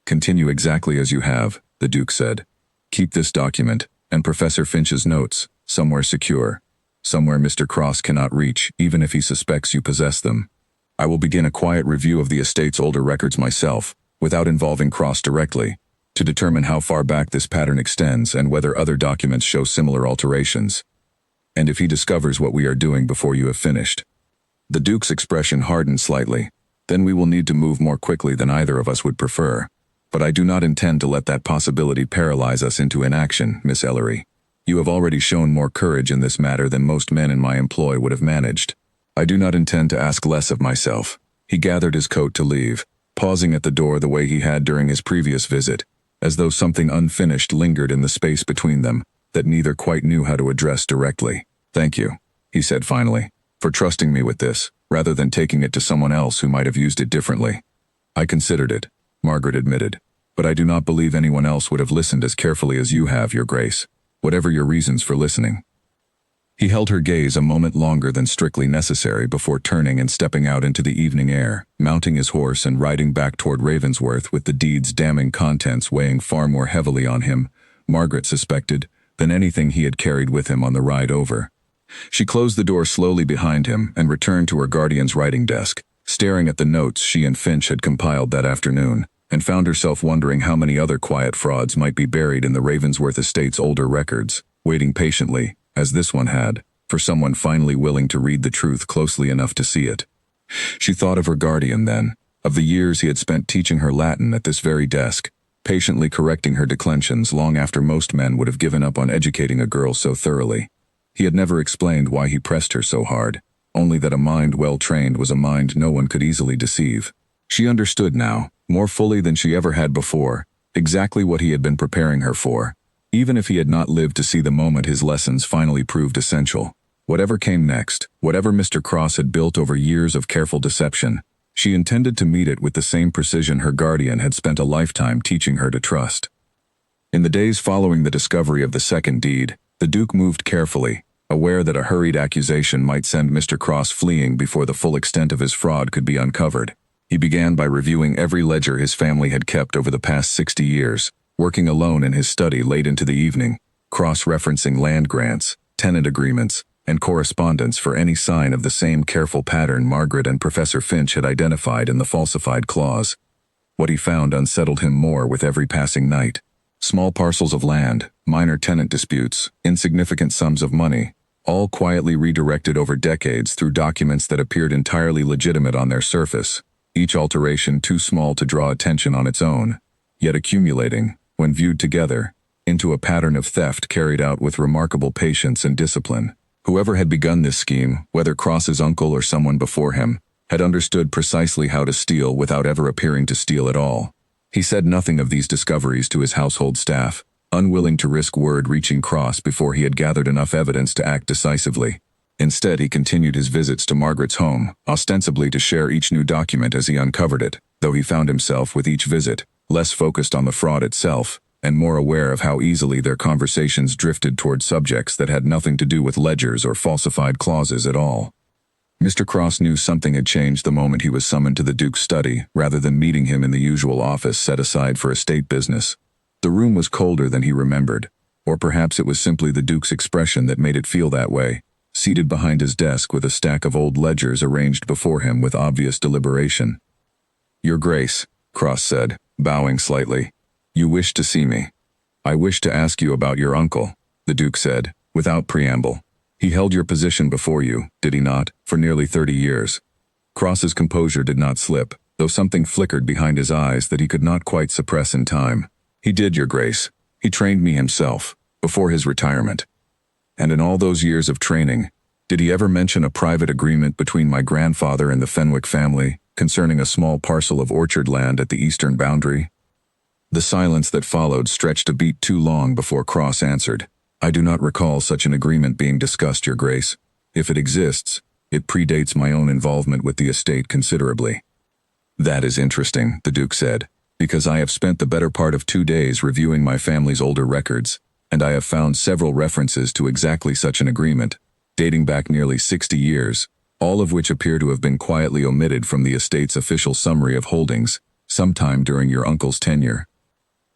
"Continue exactly as you have," the Duke said. "Keep this document, and Professor Finch's notes, somewhere secure. somewhere Mr. Cross cannot reach, even if he suspects you possess them. I will begin a quiet review of the estate's older records myself, without involving Cross directly, to determine how far back this pattern extends and whether other documents show similar alterations. And if he discovers what we are doing before you have finished. The Duke's expression hardened slightly. Then we will need to move more quickly than either of us would prefer. But I do not intend to let that possibility paralyze us into inaction, Miss Ellery. You have already shown more courage in this matter than most men in my employ would have managed. I do not intend to ask less of myself. He gathered his coat to leave, pausing at the door the way he had during his previous visit, as though something unfinished lingered in the space between them that neither quite knew how to address directly. Thank you, he said finally, for trusting me with this, rather than taking it to someone else who might have used it differently. I considered it, Margaret admitted, but I do not believe anyone else would have listened as carefully as you have, Your Grace, whatever your reasons for listening. He held her gaze a moment longer than strictly necessary before turning and stepping out into the evening air, mounting his horse and riding back toward Ravensworth with the deed's damning contents weighing far more heavily on him, Margaret suspected, than anything he had carried with him on the ride over. She closed the door slowly behind him and returned to her guardian's writing desk, staring at the notes she and Finch had compiled that afternoon, and found herself wondering how many other quiet frauds might be buried in the Ravensworth estate's older records, waiting patiently, as this one had, for someone finally willing to read the truth closely enough to see it. She thought of her guardian then, of the years he had spent teaching her Latin at this very desk, patiently correcting her declensions long after most men would have given up on educating a girl so thoroughly. He had never explained why he pressed her so hard, only that a mind well trained was a mind no one could easily deceive. She understood now, more fully than she ever had before, exactly what he had been preparing her for, even if he had not lived to see the moment his lessons finally proved essential. Whatever came next, whatever Mr. Cross had built over years of careful deception, she intended to meet it with the same precision her guardian had spent a lifetime teaching her to trust. In the days following the discovery of the second deed, the Duke moved carefully, aware that a hurried accusation might send Mr. Cross fleeing before the full extent of his fraud could be uncovered. He began by reviewing every ledger his family had kept over the past 60 years, working alone in his study late into the evening, cross-referencing land grants, tenant agreements, and correspondence for any sign of the same careful pattern Margaret and Professor Finch had identified in the falsified clause. What he found unsettled him more with every passing night. Small parcels of land, minor tenant disputes, insignificant sums of money, all quietly redirected over decades through documents that appeared entirely legitimate on their surface, each alteration too small to draw attention on its own, yet accumulating, when viewed together, into a pattern of theft carried out with remarkable patience and discipline. Whoever had begun this scheme, whether Cross's uncle or someone before him, had understood precisely how to steal without ever appearing to steal at all. He said nothing of these discoveries to his household staff, unwilling to risk word reaching Cross before he had gathered enough evidence to act decisively. Instead, he continued his visits to Margaret's home, ostensibly to share each new document as he uncovered it, though he found himself, with each visit, less focused on the fraud itself, and more aware of how easily their conversations drifted toward subjects that had nothing to do with ledgers or falsified clauses at all. Mr. Cross knew something had changed the moment he was summoned to the Duke's study, rather than meeting him in the usual office set aside for estate business. The room was colder than he remembered, or perhaps it was simply the Duke's expression that made it feel that way, seated behind his desk with a stack of old ledgers arranged before him with obvious deliberation. "Your Grace," Cross said, bowing slightly, "you wish to see me." "I wish to ask you about your uncle," the Duke said, without preamble. "He held your position before you, did he not, for nearly 30 years?" Cross's composure did not slip, though something flickered behind his eyes that he could not quite suppress in time. "He did, Your Grace. He trained me himself, before his retirement. And in all those years of training, did he ever mention a private agreement between my grandfather and the Fenwick family concerning a small parcel of orchard land at the eastern boundary?" The silence that followed stretched a beat too long before Cross answered, "I do not recall such an agreement being discussed, Your Grace. If it exists, it predates my own involvement with the estate considerably." "That is interesting," the Duke said, "because I have spent the better part of 2 days reviewing my family's older records, and I have found several references to exactly such an agreement, dating back nearly 60 years, all of which appear to have been quietly omitted from the estate's official summary of holdings, sometime during your uncle's tenure."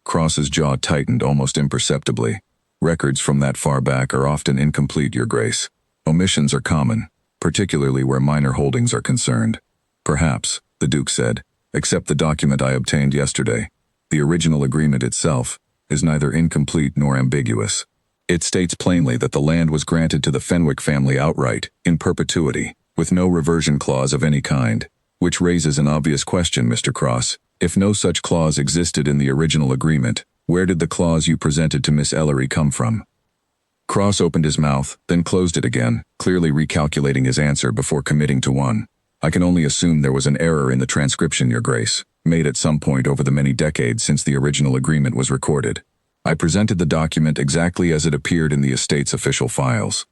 Cross's jaw tightened almost imperceptibly. "Records from that far back are often incomplete, Your Grace. Omissions are common, particularly where minor holdings are concerned. Perhaps, the Duke said, except the document I obtained yesterday. The original agreement itself is neither incomplete nor ambiguous. It states plainly that the land was granted to the Fenwick family outright, in perpetuity, with no reversion clause of any kind, which raises an obvious question, Mr. Cross. If no such clause existed in the original agreement, where did the clause you presented to Miss Ellery come from? Cross opened his mouth, then closed it again, clearly recalculating his answer before committing to one. I can only assume there was an error in the transcription, Your Grace, made at some point over the many decades since the original agreement was recorded. I presented the document exactly as it appeared in the estate's official files.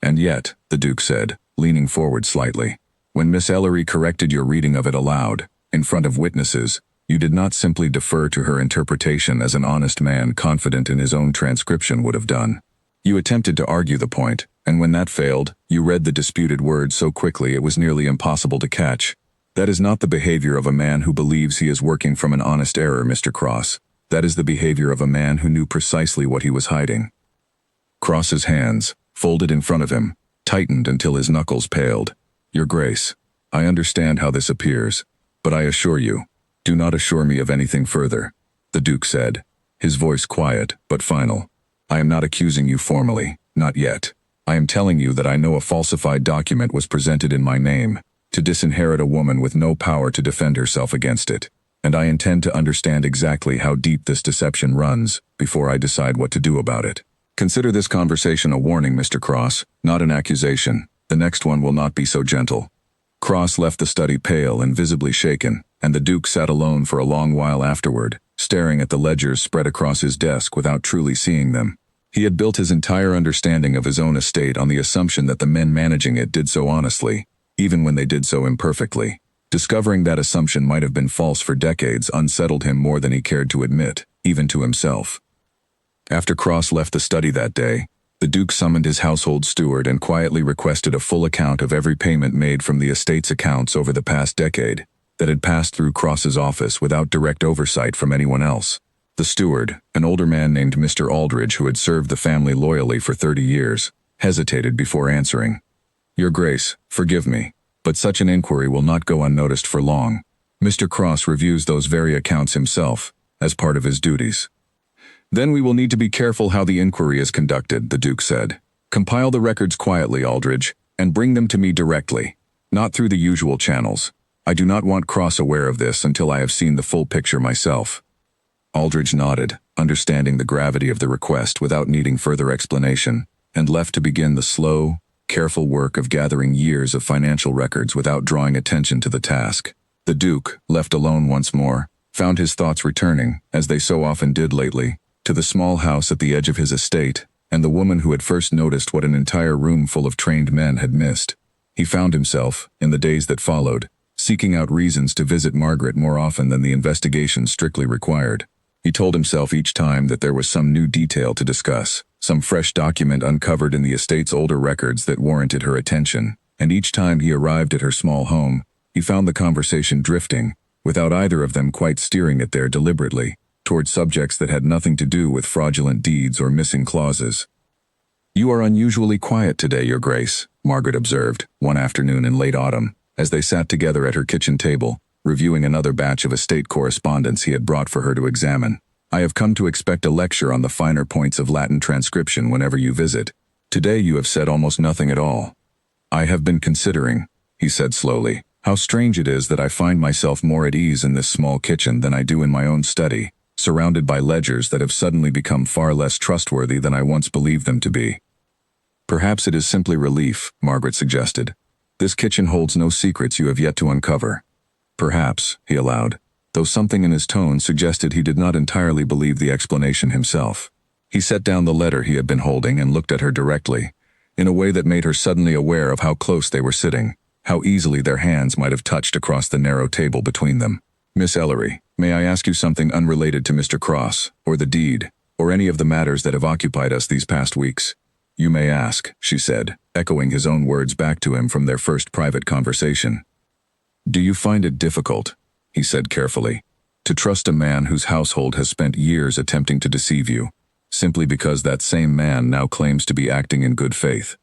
And yet, the Duke said, leaning forward slightly, when Miss Ellery corrected your reading of it aloud, in front of witnesses, you did not simply defer to her interpretation as an honest man confident in his own transcription would have done. You attempted to argue the point, and when that failed, you read the disputed words so quickly it was nearly impossible to catch. That is not the behavior of a man who believes he is working from an honest error, Mr. Cross. That is the behavior of a man who knew precisely what he was hiding. Cross's hands, folded in front of him, tightened until his knuckles paled. Your Grace, I understand how this appears, but I assure you, do not assure me of anything further, the Duke said, his voice quiet but final. I am not accusing you formally, not yet. I am telling you that I know a falsified document was presented in my name, to disinherit a woman with no power to defend herself against it, and I intend to understand exactly how deep this deception runs before I decide what to do about it. Consider this conversation a warning, Mr. Cross, not an accusation. The next one will not be so gentle. Cross left the study pale and visibly shaken, and the Duke sat alone for a long while afterward, staring at the ledgers spread across his desk without truly seeing them. He had built his entire understanding of his own estate on the assumption that the men managing it did so honestly, even when they did so imperfectly. Discovering that assumption might have been false for decades unsettled him more than he cared to admit, even to himself. After Cross left the study that day, the Duke summoned his household steward and quietly requested a full account of every payment made from the estate's accounts over the past decade that had passed through Cross's office without direct oversight from anyone else. The steward, an older man named Mr. Aldridge who had served the family loyally for 30 years, hesitated before answering. Your Grace, forgive me, but such an inquiry will not go unnoticed for long. Mr. Cross reviews those very accounts himself, as part of his duties. Then we will need to be careful how the inquiry is conducted, the Duke said. Compile the records quietly, Aldridge, and bring them to me directly, not through the usual channels. I do not want Cross aware of this until I have seen the full picture myself. Aldridge nodded, understanding the gravity of the request without needing further explanation, and left to begin the slow, careful work of gathering years of financial records without drawing attention to the task. The Duke, left alone once more, found his thoughts returning, as they so often did lately, to the small house at the edge of his estate, and the woman who had first noticed what an entire room full of trained men had missed. He found himself, in the days that followed, seeking out reasons to visit Margaret more often than the investigation strictly required. He told himself each time that there was some new detail to discuss, some fresh document uncovered in the estate's older records that warranted her attention, and each time he arrived at her small home, he found the conversation drifting, without either of them quite steering it there deliberately, toward subjects that had nothing to do with fraudulent deeds or missing clauses. You are unusually quiet today, Your Grace, Margaret observed, one afternoon in late autumn, as they sat together at her kitchen table, reviewing another batch of estate correspondence he had brought for her to examine. I have come to expect a lecture on the finer points of Latin transcription whenever you visit. Today you have said almost nothing at all. I have been considering, he said slowly, how strange it is that I find myself more at ease in this small kitchen than I do in my own study, surrounded by ledgers that have suddenly become far less trustworthy than I once believed them to be. Perhaps it is simply relief, Margaret suggested. This kitchen holds no secrets you have yet to uncover. Perhaps, he allowed, though something in his tone suggested he did not entirely believe the explanation himself. He set down the letter he had been holding and looked at her directly, in a way that made her suddenly aware of how close they were sitting, how easily their hands might have touched across the narrow table between them. Miss Ellery, may I ask you something unrelated to Mr. Cross, or the deed, or any of the matters that have occupied us these past weeks? You may ask, she said, echoing his own words back to him from their first private conversation. Do you find it difficult, he said carefully, to trust a man whose household has spent years attempting to deceive you, simply because that same man now claims to be acting in good faith?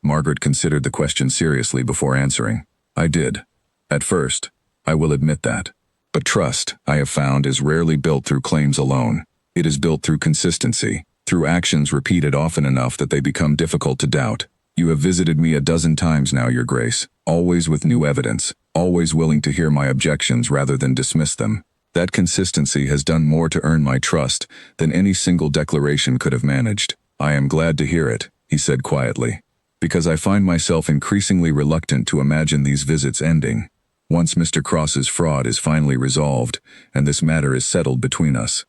Margaret considered the question seriously before answering. I did. At first. I will admit that. But trust, I have found, is rarely built through claims alone. It is built through consistency, through actions repeated often enough that they become difficult to doubt. You have visited me a dozen times now, Your Grace, always with new evidence, always willing to hear my objections rather than dismiss them. That consistency has done more to earn my trust than any single declaration could have managed. I am glad to hear it, he said quietly, because I find myself increasingly reluctant to imagine these visits ending. Once Mr. Cross's fraud is finally resolved, and this matter is settled between us.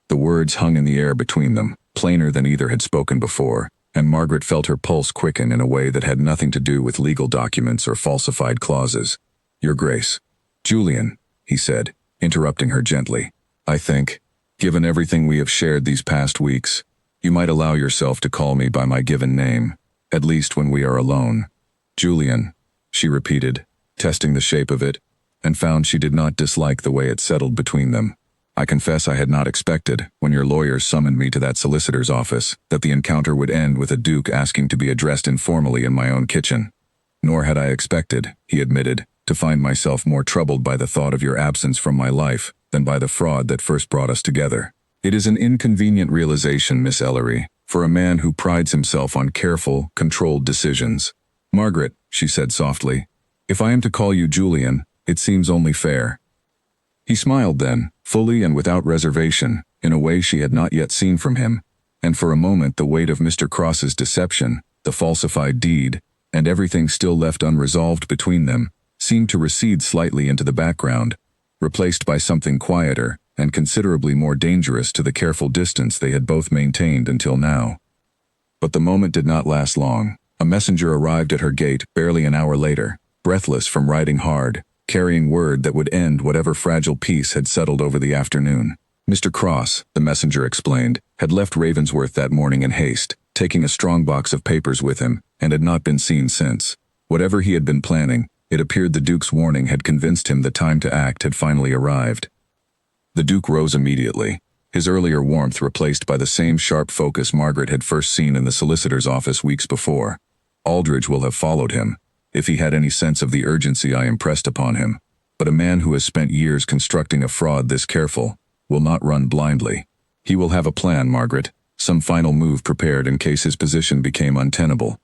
The words hung in the air between them, plainer than either had spoken before, and Margaret felt her pulse quicken in a way that had nothing to do with legal documents or falsified clauses. Your Grace. Julian, he said, interrupting her gently. I think, given everything we have shared these past weeks, you might allow yourself to call me by my given name, at least when we are alone. Julian, she repeated, testing the shape of it, and found she did not dislike the way it settled between them. I confess I had not expected, when your lawyers summoned me to that solicitor's office, that the encounter would end with a duke asking to be addressed informally in my own kitchen. Nor had I expected, he admitted, to find myself more troubled by the thought of your absence from my life than by the fraud that first brought us together. It is an inconvenient realization, Miss Ellery, for a man who prides himself on careful, controlled decisions. Margaret, she said softly, if I am to call you Julian, it seems only fair. He smiled then, fully and without reservation, in a way she had not yet seen from him, and for a moment the weight of Mr. Cross's deception, the falsified deed, and everything still left unresolved between them, seemed to recede slightly into the background, replaced by something quieter and considerably more dangerous to the careful distance they had both maintained until now. But the moment did not last long. A messenger arrived at her gate barely an hour later, breathless from riding hard, carrying word that would end whatever fragile peace had settled over the afternoon. Mr. Cross, the messenger explained, had left Ravensworth that morning in haste, taking a strong box of papers with him, and had not been seen since. Whatever he had been planning, it appeared the Duke's warning had convinced him the time to act had finally arrived. The Duke rose immediately, his earlier warmth replaced by the same sharp focus Margaret had first seen in the solicitor's office weeks before. Aldridge will have followed him, if he had any sense of the urgency I impressed upon him, but a man who has spent years constructing a fraud this careful will not run blindly. He will have a plan, Margaret, some final move prepared in case his position became untenable.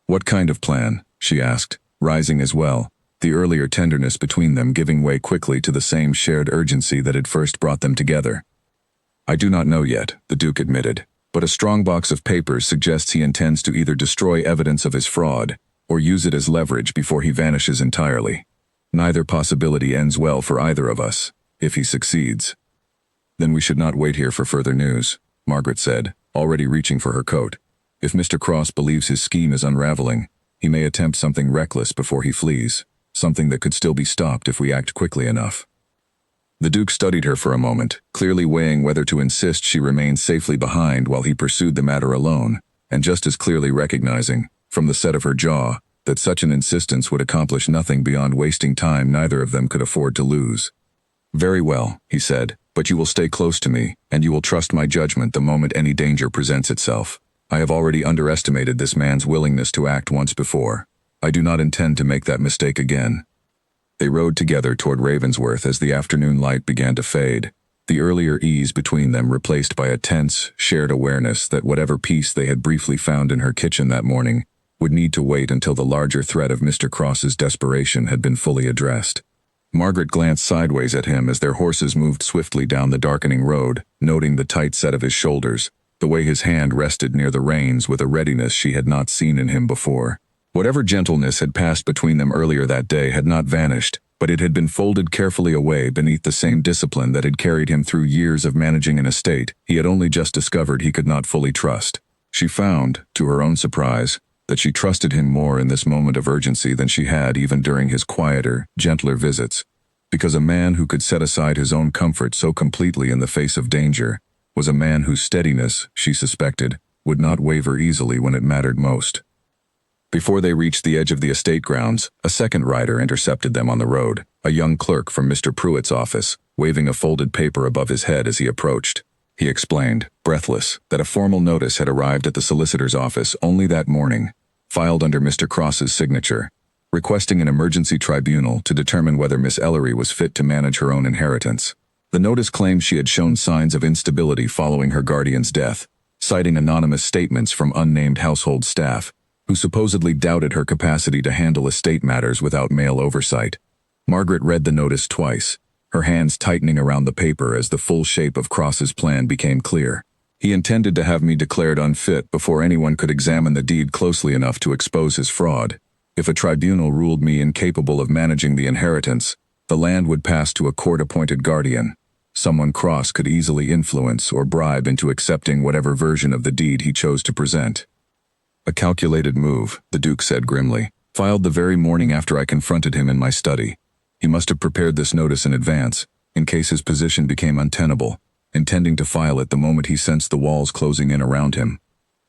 What kind of plan? She asked, rising as well, the earlier tenderness between them giving way quickly to the same shared urgency that had first brought them together. I do not know yet, the Duke admitted, but a strong box of papers suggests he intends to either destroy evidence of his fraud or use it as leverage before he vanishes entirely. Neither possibility ends well for either of us, if he succeeds. Then we should not wait here for further news, Margaret said, already reaching for her coat. If Mr. Cross believes his scheme is unraveling, he may attempt something reckless before he flees, something that could still be stopped if we act quickly enough. The Duke studied her for a moment, clearly weighing whether to insist she remain safely behind while he pursued the matter alone, and just as clearly recognizing, from the set of her jaw, that such an insistence would accomplish nothing beyond wasting time neither of them could afford to lose. Very well, he said, but you will stay close to me, and you will trust my judgment the moment any danger presents itself. I have already underestimated this man's willingness to act once before. I do not intend to make that mistake again. They rode together toward Ravensworth as the afternoon light began to fade, the earlier ease between them replaced by a tense, shared awareness that whatever peace they had briefly found in her kitchen that morning would need to wait until the larger threat of Mr. Cross's desperation had been fully addressed. Margaret glanced sideways at him as their horses moved swiftly down the darkening road, noting the tight set of his shoulders, the way his hand rested near the reins with a readiness she had not seen in him before. Whatever gentleness had passed between them earlier that day had not vanished, but it had been folded carefully away beneath the same discipline that had carried him through years of managing an estate he had only just discovered he could not fully trust. She found, to her own surprise, that she trusted him more in this moment of urgency than she had even during his quieter, gentler visits, because a man who could set aside his own comfort so completely in the face of danger was a man whose steadiness, she suspected, would not waver easily when it mattered most. Before they reached the edge of the estate grounds, a second rider intercepted them on the road, a young clerk from Mr. Pruitt's office, waving a folded paper above his head as he approached. He explained, breathless, that a formal notice had arrived at the solicitor's office only that morning, filed under Mr. Cross's signature, requesting an emergency tribunal to determine whether Miss Ellery was fit to manage her own inheritance. The notice claimed she had shown signs of instability following her guardian's death, citing anonymous statements from unnamed household staff, who supposedly doubted her capacity to handle estate matters without male oversight. Margaret read the notice twice, her hands tightening around the paper as the full shape of Cross's plan became clear. He intended to have me declared unfit before anyone could examine the deed closely enough to expose his fraud. If a tribunal ruled me incapable of managing the inheritance, the land would pass to a court-appointed guardian, someone Cross could easily influence or bribe into accepting whatever version of the deed he chose to present. A calculated move, the Duke said grimly, filed the very morning after I confronted him in my study. He must have prepared this notice in advance, in case his position became untenable, intending to file it the moment he sensed the walls closing in around him.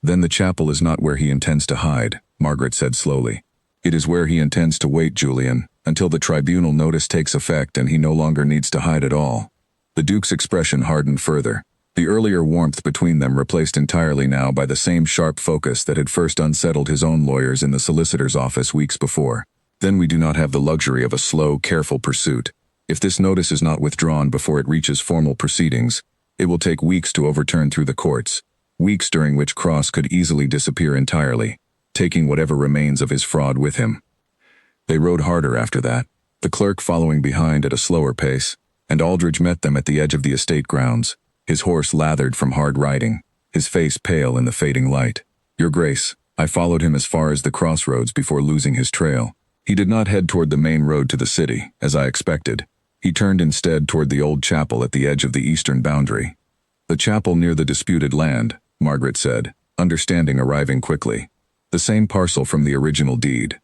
Then the chapel is not where he intends to hide, Margaret said slowly. It is where he intends to wait, Julian, until the tribunal notice takes effect and he no longer needs to hide at all. The Duke's expression hardened further, the earlier warmth between them replaced entirely now by the same sharp focus that had first unsettled his own lawyers in the solicitor's office weeks before. Then we do not have the luxury of a slow, careful pursuit. If this notice is not withdrawn before it reaches formal proceedings, it will take weeks to overturn through the courts, weeks during which Cross could easily disappear entirely, taking whatever remains of his fraud with him. They rode harder after that, the clerk following behind at a slower pace, and Aldridge met them at the edge of the estate grounds, his horse lathered from hard riding, his face pale in the fading light. Your Grace, I followed him as far as the crossroads before losing his trail. He did not head toward the main road to the city, as I expected. He turned instead toward the old chapel at the edge of the eastern boundary. The chapel near the disputed land, Margaret said, understanding arriving quickly. The same parcel from the original deed.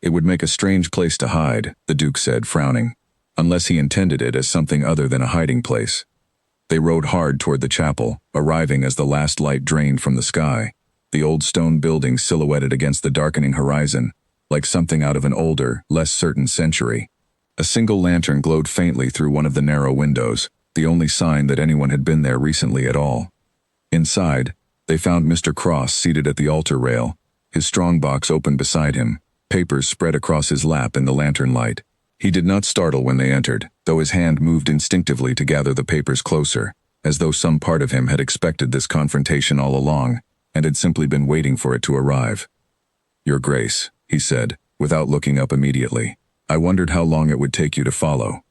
It would make a strange place to hide, the Duke said, frowning, unless he intended it as something other than a hiding place. They rode hard toward the chapel, arriving as the last light drained from the sky, the old stone building silhouetted against the darkening horizon, like something out of an older, less certain century. A single lantern glowed faintly through one of the narrow windows, the only sign that anyone had been there recently at all. Inside, they found Mr. Cross seated at the altar rail, his strongbox open beside him, papers spread across his lap in the lantern light. He did not startle when they entered, though his hand moved instinctively to gather the papers closer, as though some part of him had expected this confrontation all along, and had simply been waiting for it to arrive. Your Grace, he said, without looking up immediately. I wondered how long it would take you to follow.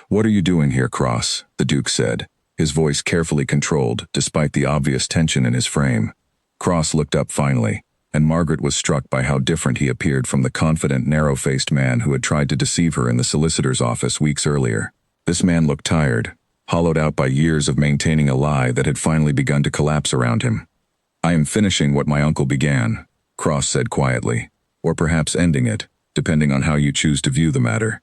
What are you doing here, Cross? The Duke said, his voice carefully controlled despite the obvious tension in his frame. Cross looked up finally, and Margaret was struck by how different he appeared from the confident, narrow-faced man who had tried to deceive her in the solicitor's office weeks earlier. This man looked tired, hollowed out by years of maintaining a lie that had finally begun to collapse around him. I am finishing what my uncle began, Cross said quietly, or perhaps ending it, depending on how you choose to view the matter.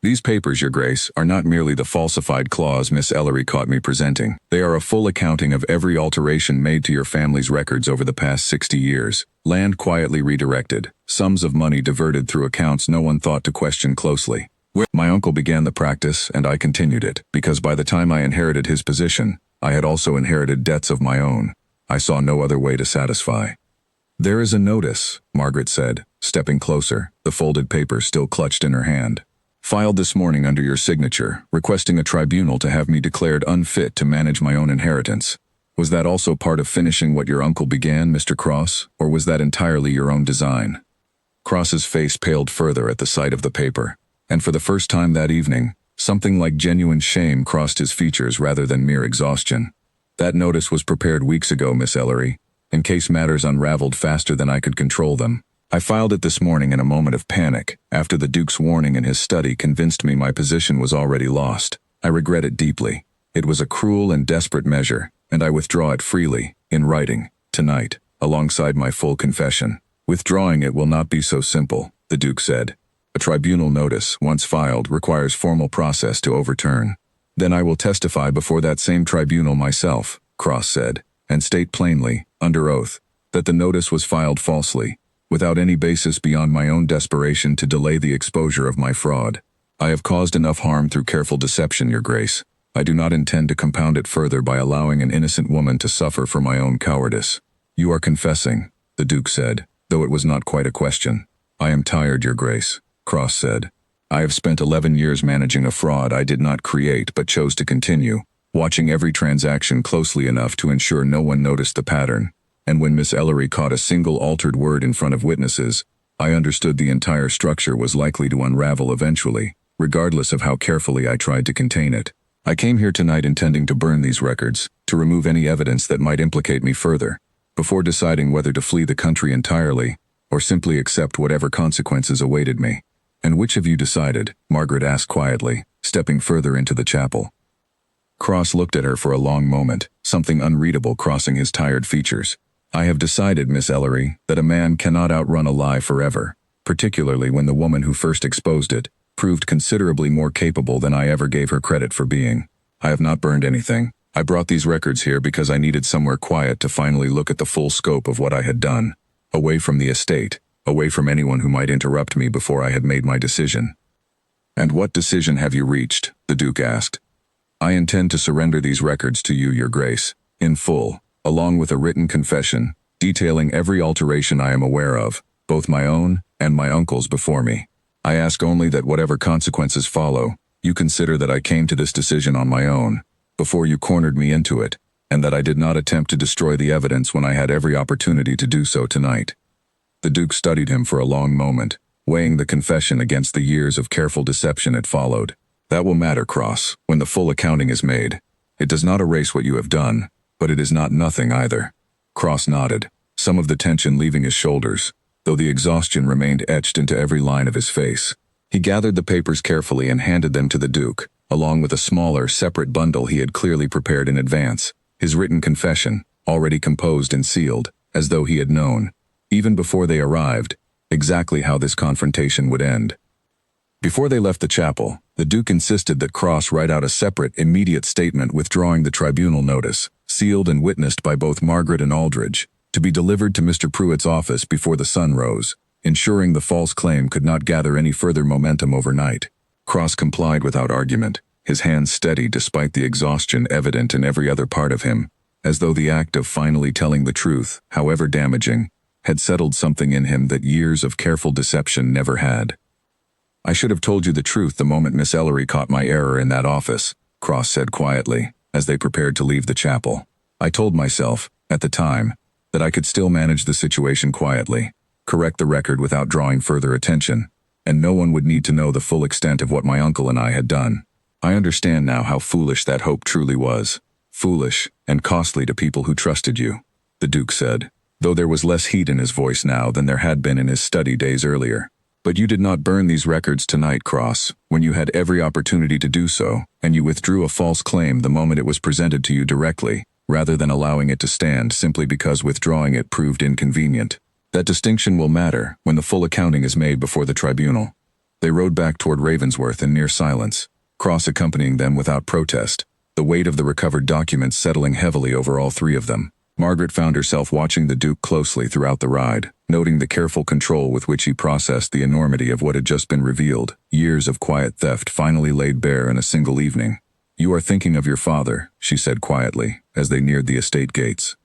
These papers, Your Grace, are not merely the falsified clause Miss Ellery caught me presenting. They are a full accounting of every alteration made to your family's records over the past 60 years. Land quietly redirected, sums of money diverted through accounts no one thought to question closely. My uncle began the practice, and I continued it, because by the time I inherited his position, I had also inherited debts of my own. I saw no other way to satisfy. There is a notice, Margaret said, stepping closer, the folded paper still clutched in her hand. Filed this morning under your signature, requesting a tribunal to have me declared unfit to manage my own inheritance. Was that also part of finishing what your uncle began, Mr. Cross, or was that entirely your own design? Cross's face paled further at the sight of the paper, and for the first time that evening, something like genuine shame crossed his features rather than mere exhaustion. That notice was prepared weeks ago, Miss Ellery, in case matters unraveled faster than I could control them. I filed it this morning in a moment of panic, after the Duke's warning in his study convinced me my position was already lost. I regret it deeply. It was a cruel and desperate measure, and I withdraw it freely, in writing, tonight, alongside my full confession. Withdrawing it will not be so simple, the Duke said. A tribunal notice, once filed, requires formal process to overturn. Then I will testify before that same tribunal myself, Cross said, and state plainly, under oath, that the notice was filed falsely, without any basis beyond my own desperation to delay the exposure of my fraud. I have caused enough harm through careful deception, Your Grace. I do not intend to compound it further by allowing an innocent woman to suffer for my own cowardice. You are confessing, the Duke said, though it was not quite a question. "I am tired, Your Grace," Cross said. "I have spent 11 years managing a fraud I did not create but chose to continue, watching every transaction closely enough to ensure no one noticed the pattern. And when Miss Ellery caught a single altered word in front of witnesses, I understood the entire structure was likely to unravel eventually, regardless of how carefully I tried to contain it. I came here tonight intending to burn these records, to remove any evidence that might implicate me further, before deciding whether to flee the country entirely, or simply accept whatever consequences awaited me." "And which have you decided?" Margaret asked quietly, stepping further into the chapel. Cross looked at her for a long moment, something unreadable crossing his tired features. "I have decided, Miss Ellery, that a man cannot outrun a lie forever, particularly when the woman who first exposed it proved considerably more capable than I ever gave her credit for being. I have not burned anything. I brought these records here because I needed somewhere quiet to finally look at the full scope of what I had done, away from the estate, away from anyone who might interrupt me before I had made my decision." "And what decision have you reached?" the Duke asked. "I intend to surrender these records to you, Your Grace, in full, along with a written confession, detailing every alteration I am aware of, both my own and my uncle's before me. I ask only that whatever consequences follow, you consider that I came to this decision on my own, before you cornered me into it, and that I did not attempt to destroy the evidence when I had every opportunity to do so tonight." The Duke studied him for a long moment, weighing the confession against the years of careful deception it followed. "That will matter, Cross, when the full accounting is made. It does not erase what you have done, but it is not nothing either." Cross nodded, some of the tension leaving his shoulders, though the exhaustion remained etched into every line of his face. He gathered the papers carefully and handed them to the Duke, along with a smaller, separate bundle he had clearly prepared in advance, his written confession, already composed and sealed, as though he had known, even before they arrived, exactly how this confrontation would end. Before they left the chapel, the Duke insisted that Cross write out a separate, immediate statement withdrawing the tribunal notice, sealed and witnessed by both Margaret and Aldridge, to be delivered to Mr. Pruitt's office before the sun rose, ensuring the false claim could not gather any further momentum overnight. Cross complied without argument, his hands steady despite the exhaustion evident in every other part of him, as though the act of finally telling the truth, however damaging, had settled something in him that years of careful deception never had. "I should have told you the truth the moment Miss Ellery caught my error in that office," Cross said quietly, as they prepared to leave the chapel. "I told myself, at the time, that I could still manage the situation quietly, correct the record without drawing further attention, and no one would need to know the full extent of what my uncle and I had done. I understand now how foolish that hope truly was. Foolish and costly to people who trusted you," the Duke said, though there was less heat in his voice now than there had been in his study days earlier. "But you did not burn these records tonight, Cross, when you had every opportunity to do so, and you withdrew a false claim the moment it was presented to you directly, rather than allowing it to stand simply because withdrawing it proved inconvenient. That distinction will matter when the full accounting is made before the tribunal." They rode back toward Ravensworth in near silence, Cross accompanying them without protest, the weight of the recovered documents settling heavily over all three of them. Margaret found herself watching the Duke closely throughout the ride, noting the careful control with which he processed the enormity of what had just been revealed, years of quiet theft finally laid bare in a single evening. "You are thinking of your father," she said quietly, as they neared the estate gates.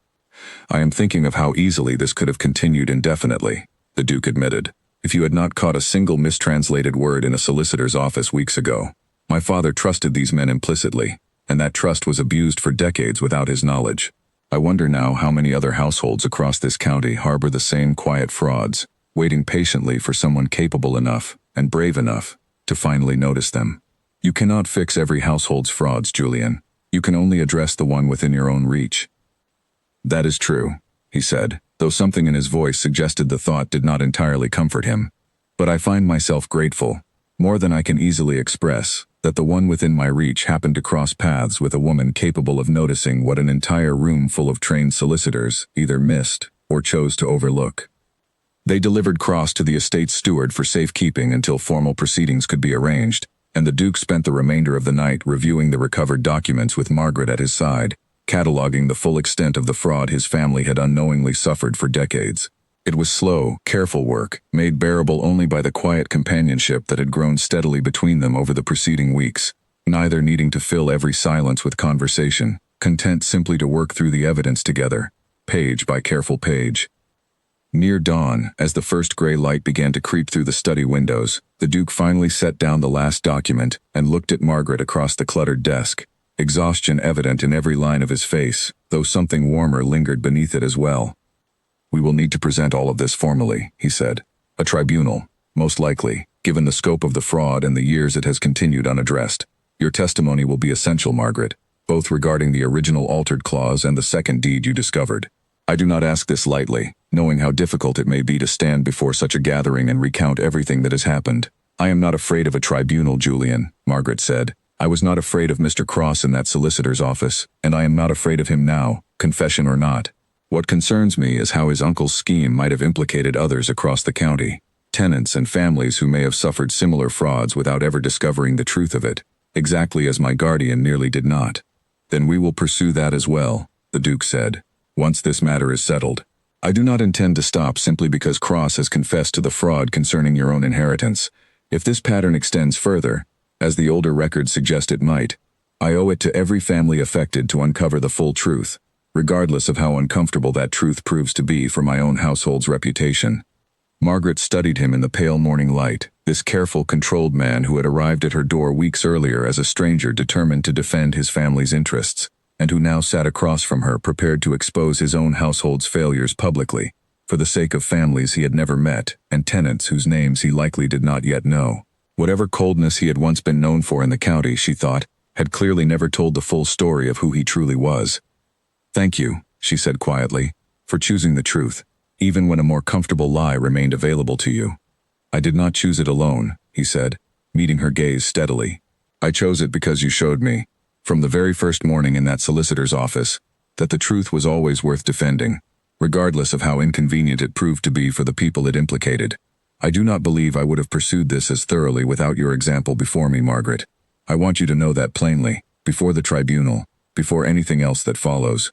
"I am thinking of how easily this could have continued indefinitely," the Duke admitted, "if you had not caught a single mistranslated word in a solicitor's office weeks ago. My father trusted these men implicitly, and that trust was abused for decades without his knowledge. I wonder now how many other households across this county harbor the same quiet frauds, waiting patiently for someone capable enough and brave enough to finally notice them. You cannot fix every household's frauds, Julian. You can only address the one within your own reach." "That is true," he said, though something in his voice suggested the thought did not entirely comfort him. "But I find myself grateful, more than I can easily express, that the one within my reach happened to cross paths with a woman capable of noticing what an entire room full of trained solicitors either missed or chose to overlook." They delivered Cross to the estate's steward for safekeeping until formal proceedings could be arranged, and the Duke spent the remainder of the night reviewing the recovered documents with Margaret at his side, cataloging the full extent of the fraud his family had unknowingly suffered for decades. It was slow, careful work, made bearable only by the quiet companionship that had grown steadily between them over the preceding weeks, neither needing to fill every silence with conversation, content simply to work through the evidence together, page by careful page. Near dawn, as the first gray light began to creep through the study windows, the Duke finally set down the last document and looked at Margaret across the cluttered desk, exhaustion evident in every line of his face, though something warmer lingered beneath it as well. "We will need to present all of this formally," he said. "A tribunal, most likely, given the scope of the fraud and the years it has continued unaddressed. Your testimony will be essential, Margaret, both regarding the original altered clause and the second deed you discovered. I do not ask this lightly, knowing how difficult it may be to stand before such a gathering and recount everything that has happened." "I am not afraid of a tribunal, Julian," Margaret said. "I was not afraid of Mr. Cross in that solicitor's office, and I am not afraid of him now, confession or not. What concerns me is how his uncle's scheme might have implicated others across the county, tenants and families who may have suffered similar frauds without ever discovering the truth of it, exactly as my guardian nearly did not." "Then we will pursue that as well," the Duke said, "once this matter is settled. I do not intend to stop simply because Cross has confessed to the fraud concerning your own inheritance. If this pattern extends further, as the older records suggest it might, I owe it to every family affected to uncover the full truth, regardless of how uncomfortable that truth proves to be for my own household's reputation." Margaret studied him in the pale morning light, this careful, controlled man who had arrived at her door weeks earlier as a stranger determined to defend his family's interests, and who now sat across from her prepared to expose his own household's failures publicly, for the sake of families he had never met and tenants whose names he likely did not yet know. Whatever coldness he had once been known for in the county, she thought, had clearly never told the full story of who he truly was. "Thank you," she said quietly, "for choosing the truth, even when a more comfortable lie remained available to you." "I did not choose it alone," he said, meeting her gaze steadily. "I chose it because you showed me, from the very first morning in that solicitor's office, that the truth was always worth defending, regardless of how inconvenient it proved to be for the people it implicated. I do not believe I would have pursued this as thoroughly without your example before me, Margaret. I want you to know that plainly, before the tribunal, before anything else that follows."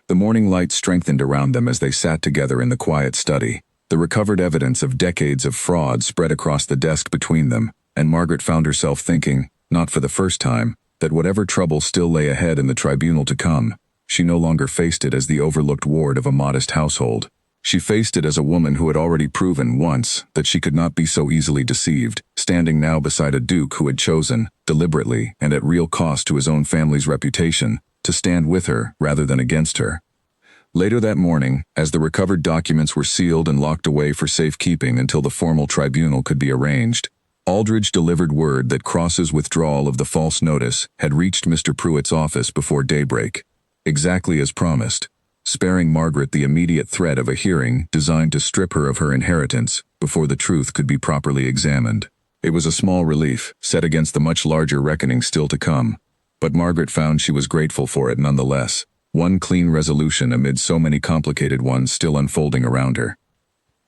The morning light strengthened around them as they sat together in the quiet study. The recovered evidence of decades of fraud spread across the desk between them, and Margaret found herself thinking, not for the first time, that whatever trouble still lay ahead in the tribunal to come, she no longer faced it as the overlooked ward of a modest household. She faced it as a woman who had already proven once that she could not be so easily deceived, standing now beside a duke who had chosen, deliberately and at real cost to his own family's reputation, to stand with her rather than against her. Later that morning, as the recovered documents were sealed and locked away for safekeeping until the formal tribunal could be arranged, Aldridge delivered word that Cross's withdrawal of the false notice had reached Mr. Pruitt's office before daybreak, exactly as promised, sparing Margaret the immediate threat of a hearing designed to strip her of her inheritance before the truth could be properly examined. It was a small relief, set against the much larger reckoning still to come, but Margaret found she was grateful for it nonetheless, one clean resolution amid so many complicated ones still unfolding around her.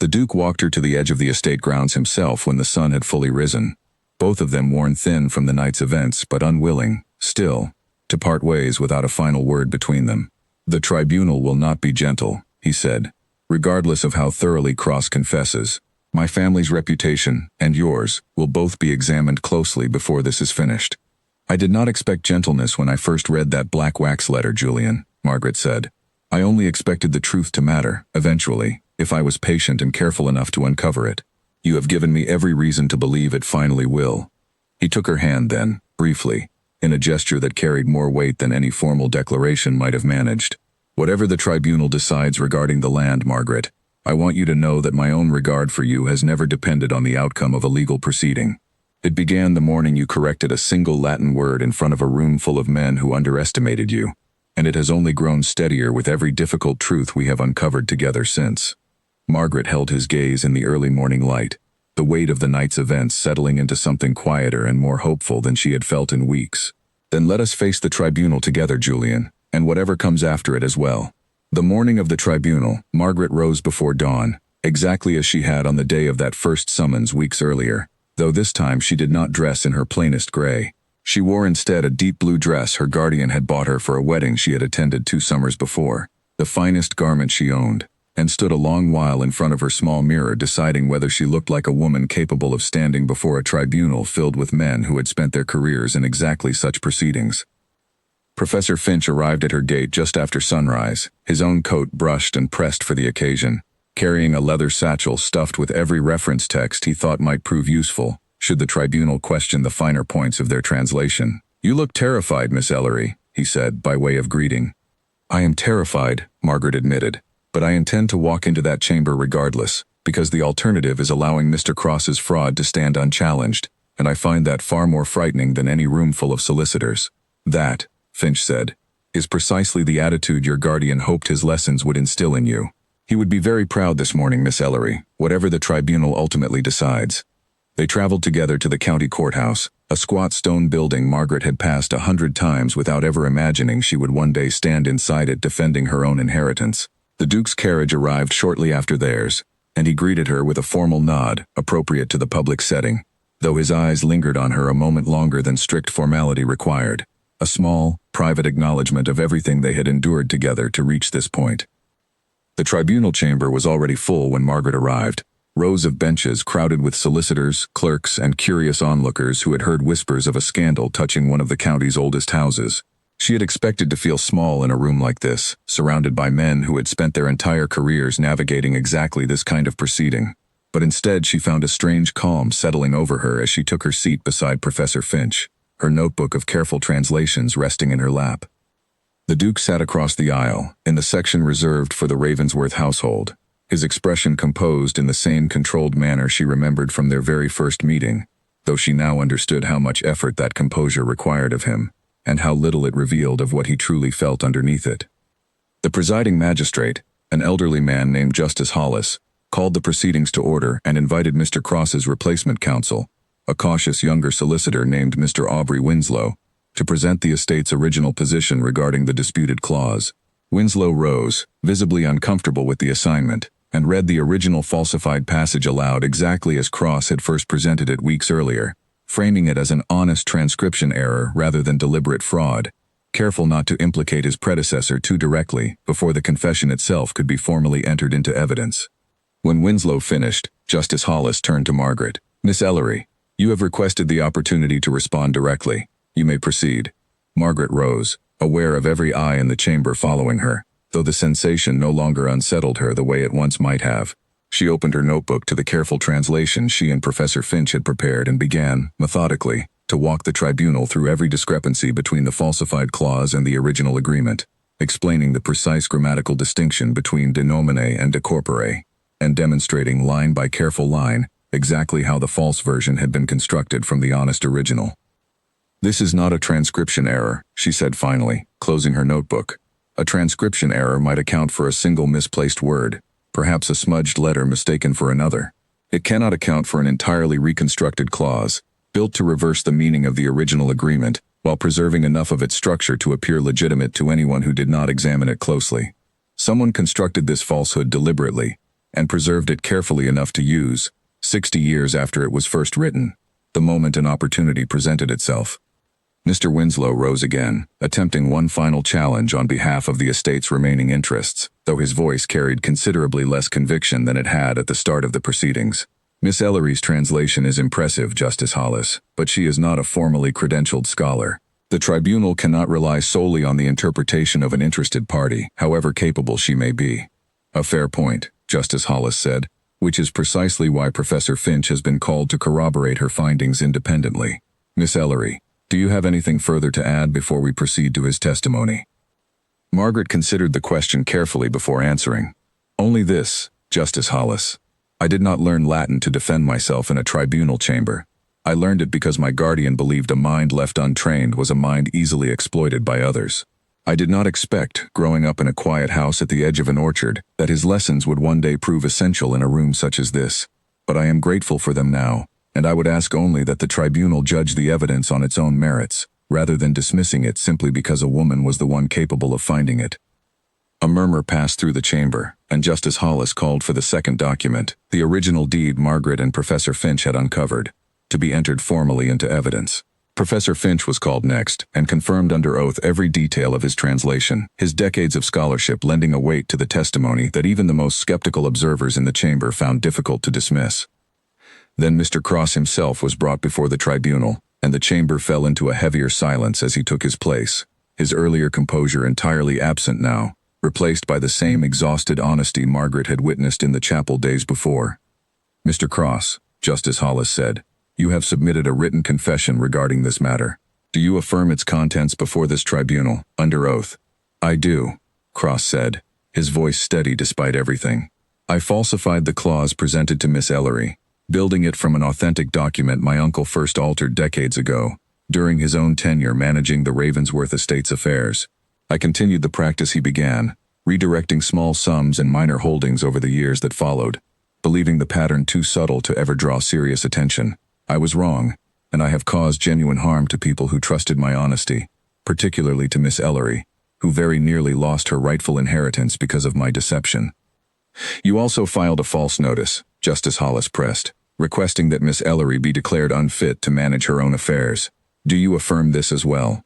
The Duke walked her to the edge of the estate grounds himself when the sun had fully risen, both of them worn thin from the night's events but unwilling, still, to part ways without a final word between them. "The tribunal will not be gentle," he said, "regardless of how thoroughly Cross confesses. My family's reputation, and yours, will both be examined closely before this is finished." "I did not expect gentleness when I first read that black wax letter, Julian," Margaret said. "I only expected the truth to matter, eventually, if I was patient and careful enough to uncover it. You have given me every reason to believe it finally will." He took her hand then, briefly, in a gesture that carried more weight than any formal declaration might have managed. "Whatever the tribunal decides regarding the land, Margaret, I want you to know that my own regard for you has never depended on the outcome of a legal proceeding. It began the morning you corrected a single Latin word in front of a room full of men who underestimated you, and it has only grown steadier with every difficult truth we have uncovered together since." Margaret held his gaze in the early morning light, the weight of the night's events settling into something quieter and more hopeful than she had felt in weeks. "Then let us face the tribunal together, Julian, and whatever comes after it as well." The morning of the tribunal, Margaret rose before dawn, exactly as she had on the day of that first summons weeks earlier, though this time she did not dress in her plainest gray. She wore instead a deep blue dress her guardian had bought her for a wedding she had attended 2 summers before, the finest garment she owned, and stood a long while in front of her small mirror deciding whether she looked like a woman capable of standing before a tribunal filled with men who had spent their careers in exactly such proceedings. Professor Finch arrived at her gate just after sunrise, his own coat brushed and pressed for the occasion. carrying a leather satchel stuffed with every reference text he thought might prove useful, should the tribunal question the finer points of their translation. "You look terrified, Miss Ellery," he said, by way of greeting. "I am terrified," Margaret admitted, "but I intend to walk into that chamber regardless, because the alternative is allowing Mr. Cross's fraud to stand unchallenged, and I find that far more frightening than any room full of solicitors." "That," Finch said, "is precisely the attitude your guardian hoped his lessons would instill in you. He would be very proud this morning, Miss Ellery, whatever the tribunal ultimately decides." They traveled together to the county courthouse, a squat stone building Margaret had passed 100 times without ever imagining she would one day stand inside it defending her own inheritance. The Duke's carriage arrived shortly after theirs, and he greeted her with a formal nod, appropriate to the public setting, though his eyes lingered on her a moment longer than strict formality required. A small, private acknowledgement of everything they had endured together to reach this point. The tribunal chamber was already full when Margaret arrived. Rows of benches crowded with solicitors, clerks, and curious onlookers who had heard whispers of a scandal touching one of the county's oldest houses. She had expected to feel small in a room like this, surrounded by men who had spent their entire careers navigating exactly this kind of proceeding. But instead she found a strange calm settling over her as she took her seat beside Professor Finch, her notebook of careful translations resting in her lap. The Duke sat across the aisle, in the section reserved for the Ravensworth household, his expression composed in the same controlled manner she remembered from their very first meeting, though she now understood how much effort that composure required of him, and how little it revealed of what he truly felt underneath it. The presiding magistrate, an elderly man named Justice Hollis, called the proceedings to order and invited Mr. Cross's replacement counsel, a cautious younger solicitor named Mr. Aubrey Winslow, to present the estate's original position regarding the disputed clause. Winslow rose, visibly uncomfortable with the assignment, and read the original falsified passage aloud exactly as Cross had first presented it weeks earlier, framing it as an honest transcription error rather than deliberate fraud, careful not to implicate his predecessor too directly before the confession itself could be formally entered into evidence. When Winslow finished, Justice Hollis turned to Margaret. "Miss Ellery, you have requested the opportunity to respond directly. You may proceed." Margaret rose, aware of every eye in the chamber following her, though the sensation no longer unsettled her the way it once might have. She opened her notebook to the careful translation she and Professor Finch had prepared and began, methodically, to walk the tribunal through every discrepancy between the falsified clause and the original agreement, explaining the precise grammatical distinction between de nomine and de corpore, and demonstrating line by careful line exactly how the false version had been constructed from the honest original. "This is not a transcription error," she said finally, closing her notebook. "A transcription error might account for a single misplaced word, perhaps a smudged letter mistaken for another. It cannot account for an entirely reconstructed clause, built to reverse the meaning of the original agreement, while preserving enough of its structure to appear legitimate to anyone who did not examine it closely. Someone constructed this falsehood deliberately, and preserved it carefully enough to use, 60 years after it was first written, the moment an opportunity presented itself." Mr. Winslow rose again, attempting one final challenge on behalf of the estate's remaining interests, though his voice carried considerably less conviction than it had at the start of the proceedings. "Miss Ellery's translation is impressive, Justice Hollis, but she is not a formally credentialed scholar. The tribunal cannot rely solely on the interpretation of an interested party, however capable she may be." "A fair point," Justice Hollis said, "which is precisely why Professor Finch has been called to corroborate her findings independently. Miss Ellery, do you have anything further to add before we proceed to his testimony?" Margaret considered the question carefully before answering. "Only this, Justice Hollis. I did not learn Latin to defend myself in a tribunal chamber. I learned it because my guardian believed a mind left untrained was a mind easily exploited by others. I did not expect, growing up in a quiet house at the edge of an orchard, that his lessons would one day prove essential in a room such as this. But I am grateful for them now, and I would ask only that the tribunal judge the evidence on its own merits, rather than dismissing it simply because a woman was the one capable of finding it." A murmur passed through the chamber, and Justice Hollis called for the second document, the original deed Margaret and Professor Finch had uncovered, to be entered formally into evidence. Professor Finch was called next, and confirmed under oath every detail of his translation, his decades of scholarship lending a weight to the testimony that even the most skeptical observers in the chamber found difficult to dismiss. Then Mr. Cross himself was brought before the tribunal, and the chamber fell into a heavier silence as he took his place, his earlier composure entirely absent now, replaced by the same exhausted honesty Margaret had witnessed in the chapel days before. "Mr. Cross," Justice Hollis said, "you have submitted a written confession regarding this matter. Do you affirm its contents before this tribunal, under oath?" "I do," Cross said, his voice steady despite everything. "I falsified the clause presented to Miss Ellery, building it from an authentic document my uncle first altered decades ago, during his own tenure managing the Ravensworth estate's affairs. I continued the practice he began, redirecting small sums and minor holdings over the years that followed, believing the pattern too subtle to ever draw serious attention. I was wrong, and I have caused genuine harm to people who trusted my honesty, particularly to Miss Ellery, who very nearly lost her rightful inheritance because of my deception." "You also filed a false notice," Justice Hollis pressed, "requesting that Miss Ellery be declared unfit to manage her own affairs. Do you affirm this as well?"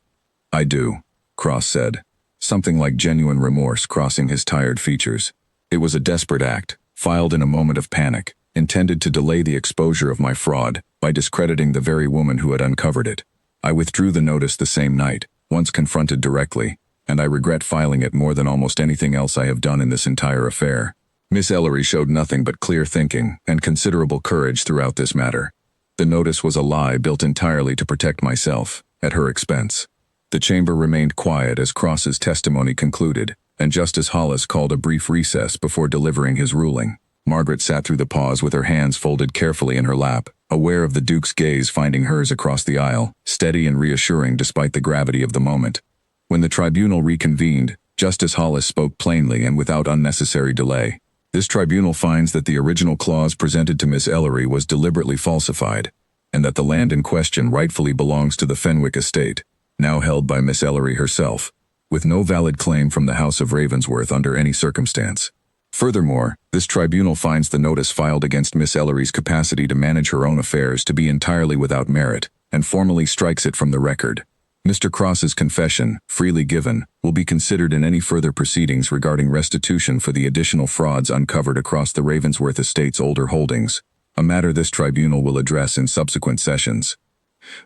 "I do," Cross said, something like genuine remorse crossing his tired features. "It was a desperate act, filed in a moment of panic, intended to delay the exposure of my fraud by discrediting the very woman who had uncovered it. I withdrew the notice the same night, once confronted directly, and I regret filing it more than almost anything else I have done in this entire affair." Miss Ellery showed nothing but clear thinking and considerable courage throughout this matter. The notice was a lie built entirely to protect myself, at her expense. The chamber remained quiet as Cross's testimony concluded, and Justice Hollis called a brief recess before delivering his ruling. Margaret sat through the pause with her hands folded carefully in her lap, aware of the Duke's gaze finding hers across the aisle, steady and reassuring despite the gravity of the moment. When the tribunal reconvened, Justice Hollis spoke plainly and without unnecessary delay. "This tribunal finds that the original clause presented to Miss Ellery was deliberately falsified, and that the land in question rightfully belongs to the Fenwick estate, now held by Miss Ellery herself, with no valid claim from the House of Ravensworth under any circumstance. Furthermore, this tribunal finds the notice filed against Miss Ellery's capacity to manage her own affairs to be entirely without merit, and formally strikes it from the record. Mr. Cross's confession, freely given, will be considered in any further proceedings regarding restitution for the additional frauds uncovered across the Ravensworth estate's older holdings, a matter this tribunal will address in subsequent sessions."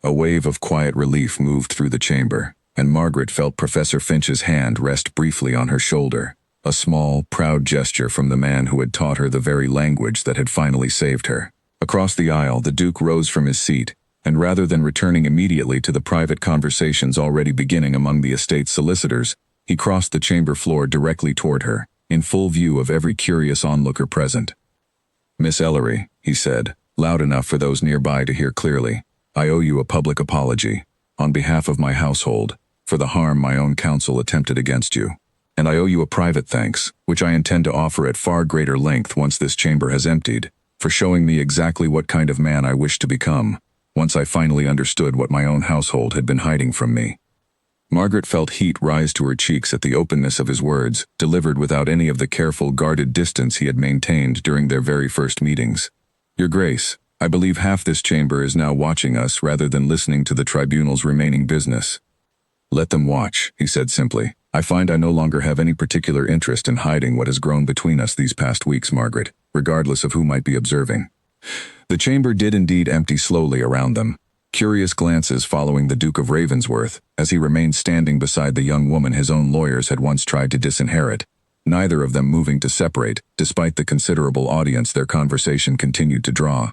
A wave of quiet relief moved through the chamber, and Margaret felt Professor Finch's hand rest briefly on her shoulder, a small, proud gesture from the man who had taught her the very language that had finally saved her. Across the aisle, the Duke rose from his seat, and rather than returning immediately to the private conversations already beginning among the estate's solicitors, he crossed the chamber floor directly toward her, in full view of every curious onlooker present. "Miss Ellery," he said, loud enough for those nearby to hear clearly, "I owe you a public apology, on behalf of my household, for the harm my own counsel attempted against you. And I owe you a private thanks, which I intend to offer at far greater length once this chamber has emptied, for showing me exactly what kind of man I wish to become, once I finally understood what my own household had been hiding from me." Margaret felt heat rise to her cheeks at the openness of his words, delivered without any of the careful, guarded distance he had maintained during their very first meetings. "Your Grace, I believe half this chamber is now watching us rather than listening to the tribunal's remaining business." "Let them watch," he said simply. "I find I no longer have any particular interest in hiding what has grown between us these past weeks, Margaret, regardless of who might be observing." The chamber did indeed empty slowly around them, curious glances following the Duke of Ravensworth, as he remained standing beside the young woman his own lawyers had once tried to disinherit, neither of them moving to separate, despite the considerable audience their conversation continued to draw.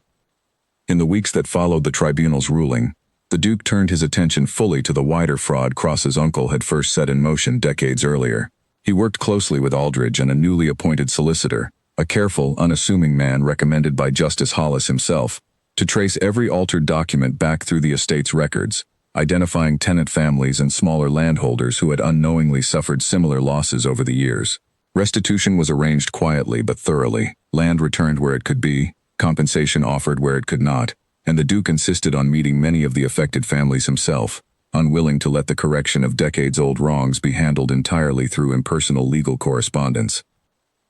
In the weeks that followed the tribunal's ruling, the Duke turned his attention fully to the wider fraud Cross's uncle had first set in motion decades earlier. He worked closely with Aldridge and a newly appointed solicitor, a careful, unassuming man recommended by Justice Hollis himself, to trace every altered document back through the estate's records, identifying tenant families and smaller landholders who had unknowingly suffered similar losses over the years. Restitution was arranged quietly but thoroughly, land returned where it could be, compensation offered where it could not, and the Duke insisted on meeting many of the affected families himself, unwilling to let the correction of decades-old wrongs be handled entirely through impersonal legal correspondence.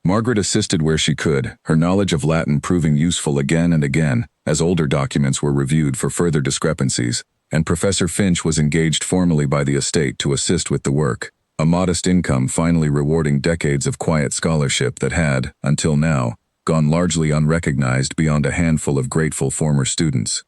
Margaret assisted where she could, her knowledge of Latin proving useful again and again, as older documents were reviewed for further discrepancies, and Professor Finch was engaged formally by the estate to assist with the work, a modest income finally rewarding decades of quiet scholarship that had, until now, gone largely unrecognized beyond a handful of grateful former students.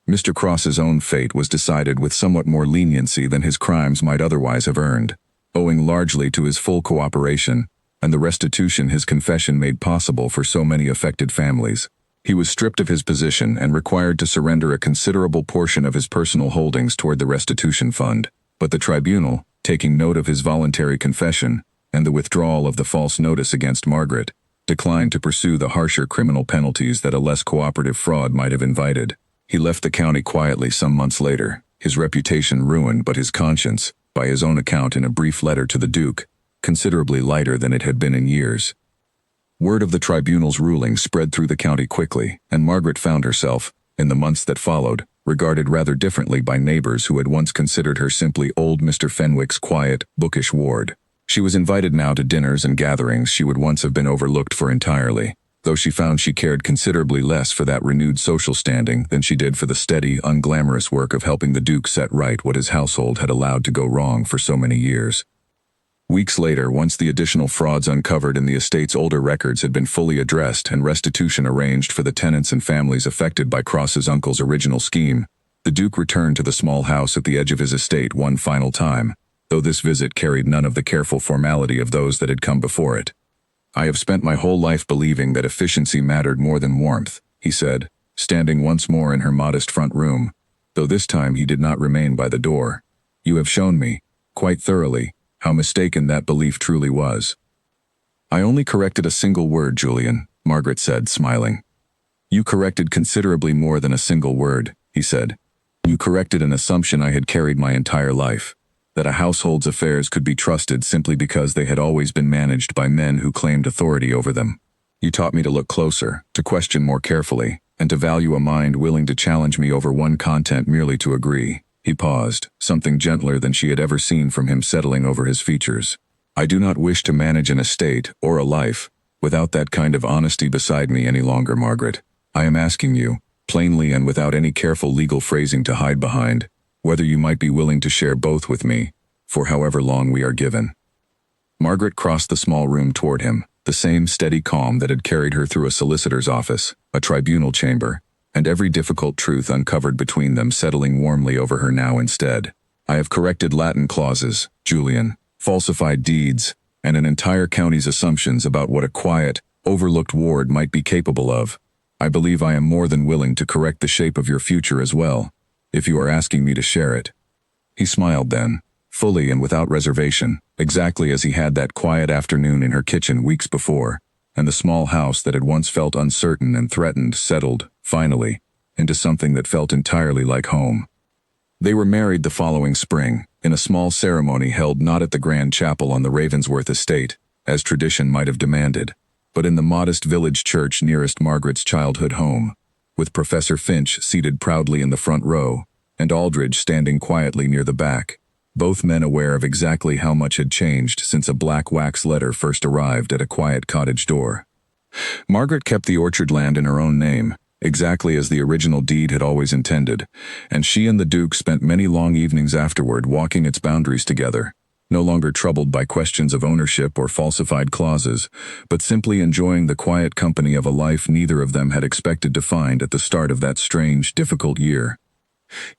Mr. Cross's own fate was decided with somewhat more leniency than his crimes might otherwise have earned. owing largely to his full cooperation and the restitution his confession made possible for so many affected families. He was stripped of his position and required to surrender a considerable portion of his personal holdings toward the restitution fund, but the tribunal, taking note of his voluntary confession and the withdrawal of the false notice against Margaret, declined to pursue the harsher criminal penalties that a less cooperative fraud might have invited. He left the county quietly some months later, his reputation ruined but his conscience, by his own account in a brief letter to the Duke, considerably lighter than it had been in years. Word of the tribunal's ruling spread through the county quickly, and Margaret found herself, in the months that followed, regarded rather differently by neighbors who had once considered her simply old Mr. Fenwick's quiet, bookish ward. She was invited now to dinners and gatherings she would once have been overlooked for entirely, though she found she cared considerably less for that renewed social standing than she did for the steady, unglamorous work of helping the Duke set right what his household had allowed to go wrong for so many years. Weeks later, once the additional frauds uncovered in the estate's older records had been fully addressed and restitution arranged for the tenants and families affected by Cross's uncle's original scheme, the Duke returned to the small house at the edge of his estate one final time, though this visit carried none of the careful formality of those that had come before it. "I have spent my whole life believing that efficiency mattered more than warmth," he said, standing once more in her modest front room, though this time he did not remain by the door. "You have shown me, quite thoroughly, how mistaken that belief truly was." "I only corrected a single word, Julian," Margaret said, smiling. "You corrected considerably more than a single word," he said. "You corrected an assumption I had carried my entire life, that a household's affairs could be trusted simply because they had always been managed by men who claimed authority over them. You taught me to look closer, to question more carefully, and to value a mind willing to challenge me over one content merely to agree." He paused, something gentler than she had ever seen from him settling over his features. "I do not wish to manage an estate, or a life, without that kind of honesty beside me any longer, Margaret. I am asking you, plainly and without any careful legal phrasing to hide behind, whether you might be willing to share both with me, for however long we are given." Margaret crossed the small room toward him, the same steady calm that had carried her through a solicitor's office, a tribunal chamber, and every difficult truth uncovered between them settling warmly over her now instead. "I have corrected Latin clauses, Julian, falsified deeds, and an entire county's assumptions about what a quiet, overlooked ward might be capable of. I believe I am more than willing to correct the shape of your future as well, if you are asking me to share it." He smiled then, fully and without reservation, exactly as he had that quiet afternoon in her kitchen weeks before, and the small house that had once felt uncertain and threatened settled, finally, into something that felt entirely like home. They were married the following spring, in a small ceremony held not at the grand chapel on the Ravensworth estate, as tradition might have demanded, but in the modest village church nearest Margaret's childhood home, with Professor Finch seated proudly in the front row, and Aldridge standing quietly near the back, both men aware of exactly how much had changed since a black wax letter first arrived at a quiet cottage door. Margaret kept the orchard land in her own name, exactly as the original deed had always intended, and she and the Duke spent many long evenings afterward walking its boundaries together, no longer troubled by questions of ownership or falsified clauses, but simply enjoying the quiet company of a life neither of them had expected to find at the start of that strange, difficult year.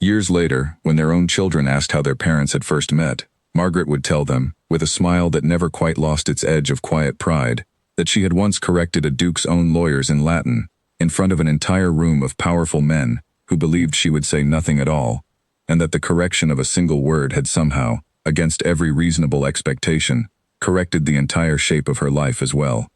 Years later, when their own children asked how their parents had first met, Margaret would tell them, with a smile that never quite lost its edge of quiet pride, that she had once corrected a Duke's own lawyers in Latin, in front of an entire room of powerful men who believed she would say nothing at all, and that the correction of a single word had somehow, against every reasonable expectation, corrected the entire shape of her life as well.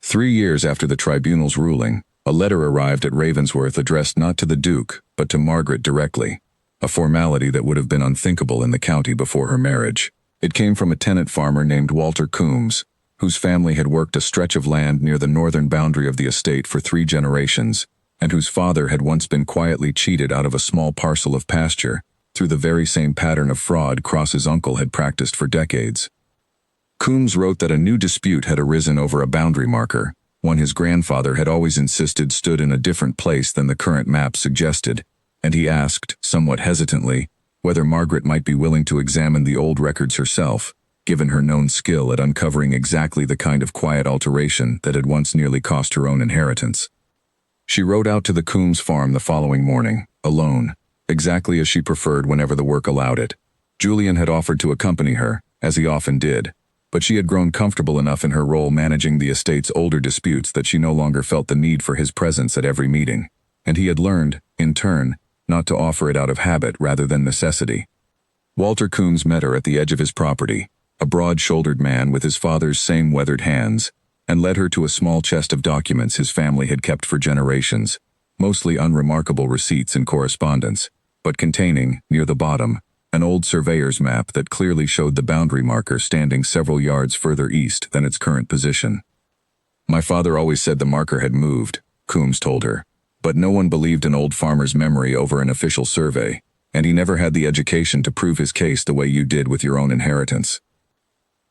3 years after the tribunal's ruling, a letter arrived at Ravensworth addressed not to the Duke, but to Margaret directly, a formality that would have been unthinkable in the county before her marriage. It came from a tenant farmer named Walter Coombs, whose family had worked a stretch of land near the northern boundary of the estate for 3 generations, and whose father had once been quietly cheated out of a small parcel of pasture through the very same pattern of fraud Cross's uncle had practiced for decades. Coombs wrote that a new dispute had arisen over a boundary marker, one his grandfather had always insisted stood in a different place than the current map suggested, and he asked, somewhat hesitantly, whether Margaret might be willing to examine the old records herself, given her known skill at uncovering exactly the kind of quiet alteration that had once nearly cost her own inheritance. She rode out to the Coombs farm the following morning, alone, exactly as she preferred whenever the work allowed it. Julian had offered to accompany her, as he often did, but she had grown comfortable enough in her role managing the estate's older disputes that she no longer felt the need for his presence at every meeting, and he had learned, in turn, not to offer it out of habit rather than necessity. Walter Coombs met her at the edge of his property, a broad-shouldered man with his father's same weathered hands, and led her to a small chest of documents his family had kept for generations, mostly unremarkable receipts and correspondence, but containing, near the bottom, an old surveyor's map that clearly showed the boundary marker standing several yards further east than its current position. "My father always said the marker had moved," Coombs told her, "but no one believed an old farmer's memory over an official survey, and he never had the education to prove his case the way you did with your own inheritance."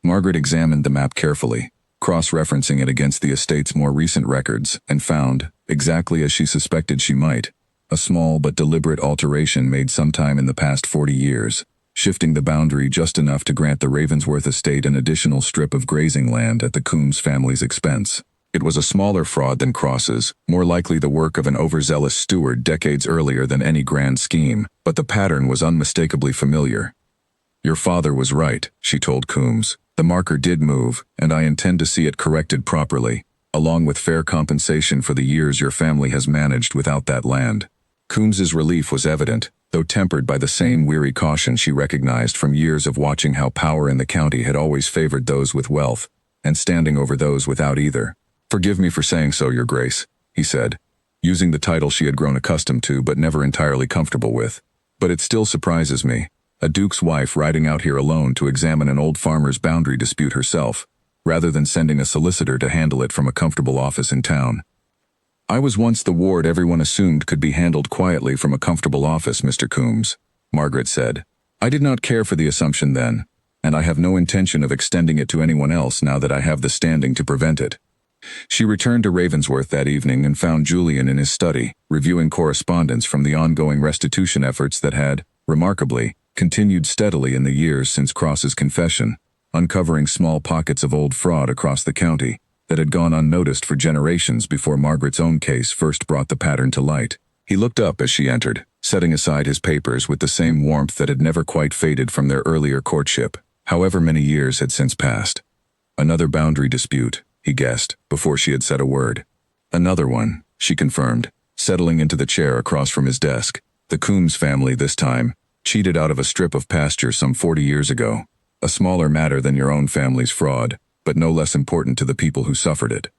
Margaret examined the map carefully, cross-referencing it against the estate's more recent records, and found, exactly as she suspected she might, a small but deliberate alteration made sometime in the past 40 years, shifting the boundary just enough to grant the Ravensworth estate an additional strip of grazing land at the Coombs family's expense. It was a smaller fraud than Cross's, more likely the work of an overzealous steward decades earlier than any grand scheme, but the pattern was unmistakably familiar. "Your father was right," she told Coombs. "The marker did move, and I intend to see it corrected properly, along with fair compensation for the years your family has managed without that land." Coombs's relief was evident, though tempered by the same weary caution she recognized from years of watching how power in the county had always favored those with wealth, and standing over those without either. "Forgive me for saying so, Your Grace," he said, using the title she had grown accustomed to but never entirely comfortable with. "But it still surprises me, a duke's wife riding out here alone to examine an old farmer's boundary dispute herself, rather than sending a solicitor to handle it from a comfortable office in town." "I was once the ward everyone assumed could be handled quietly from a comfortable office, Mr. Coombs," Margaret said. "I did not care for the assumption then, and I have no intention of extending it to anyone else now that I have the standing to prevent it." She returned to Ravensworth that evening and found Julian in his study, reviewing correspondence from the ongoing restitution efforts that had, remarkably, continued steadily in the years since Cross's confession, uncovering small pockets of old fraud across the county that had gone unnoticed for generations before Margaret's own case first brought the pattern to light. He looked up as she entered, setting aside his papers with the same warmth that had never quite faded from their earlier courtship, however many years had since passed. "Another boundary dispute," he guessed, before she had said a word. "Another one," she confirmed, settling into the chair across from his desk. "The Coombs family this time, cheated out of a strip of pasture some 40 years ago. A smaller matter than your own family's fraud, but no less important to the people who suffered it."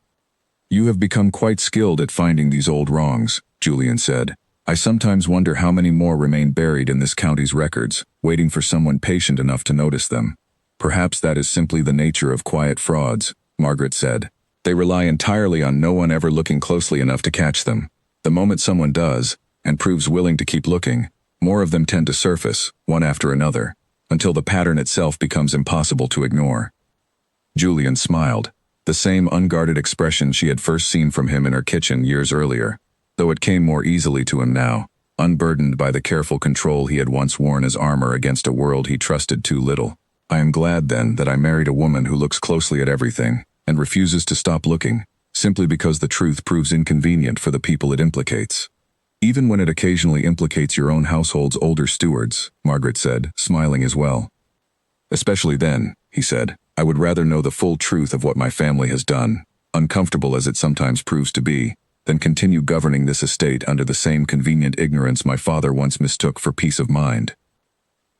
"You have become quite skilled at finding these old wrongs," Julian said. "I sometimes wonder how many more remain buried in this county's records, waiting for someone patient enough to notice them." "Perhaps that is simply the nature of quiet frauds," Margaret said. "They rely entirely on no one ever looking closely enough to catch them. The moment someone does, and proves willing to keep looking, more of them tend to surface, one after another, until the pattern itself becomes impossible to ignore." Julian smiled, the same unguarded expression she had first seen from him in her kitchen years earlier, though it came more easily to him now, unburdened by the careful control he had once worn as armor against a world he trusted too little. "I am glad, then, that I married a woman who looks closely at everything, and refuses to stop looking, simply because the truth proves inconvenient for the people it implicates. Even when it occasionally implicates your own household's older stewards," Margaret said, smiling as well. "Especially then," he said, "I would rather know the full truth of what my family has done, uncomfortable as it sometimes proves to be, than continue governing this estate under the same convenient ignorance my father once mistook for peace of mind."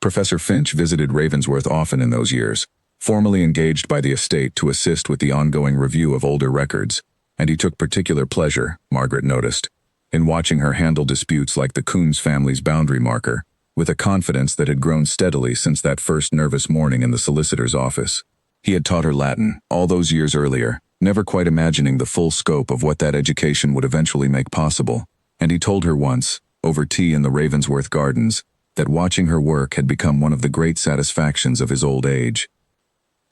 Professor Finch visited Ravensworth often in those years, formally engaged by the estate to assist with the ongoing review of older records, and he took particular pleasure, Margaret noticed, in watching her handle disputes like the Coombs family's boundary marker, with a confidence that had grown steadily since that first nervous morning in the solicitor's office. He had taught her Latin, all those years earlier, never quite imagining the full scope of what that education would eventually make possible, and he told her once, over tea in the Ravensworth gardens, that watching her work had become one of the great satisfactions of his old age.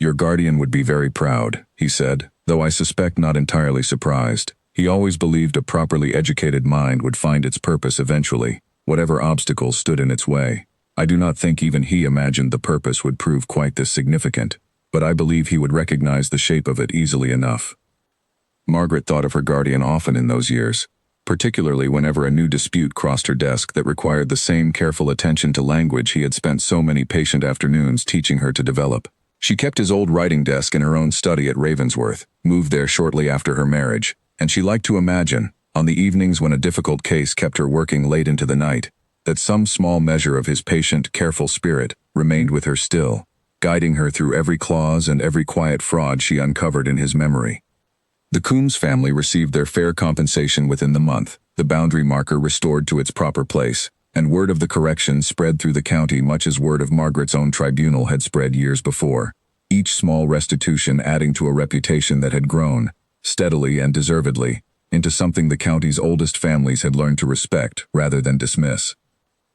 "Your guardian would be very proud," he said, though I suspect not entirely surprised. He always believed a properly educated mind would find its purpose eventually, whatever obstacles stood in its way. I do not think even he imagined the purpose would prove quite this significant, but I believe he would recognize the shape of it easily enough. Margaret thought of her guardian often in those years, particularly whenever a new dispute crossed her desk that required the same careful attention to language he had spent so many patient afternoons teaching her to develop. She kept his old writing desk in her own study at Ravensworth, moved there shortly after her marriage, and she liked to imagine, on the evenings when a difficult case kept her working late into the night, that some small measure of his patient, careful spirit remained with her still, guiding her through every clause and every quiet fraud she uncovered in his memory. The Coombs family received their fair compensation within the month, the boundary marker restored to its proper place, and word of the correction spread through the county much as word of Margaret's own tribunal had spread years before, each small restitution adding to a reputation that had grown, steadily and deservedly, into something the county's oldest families had learned to respect rather than dismiss.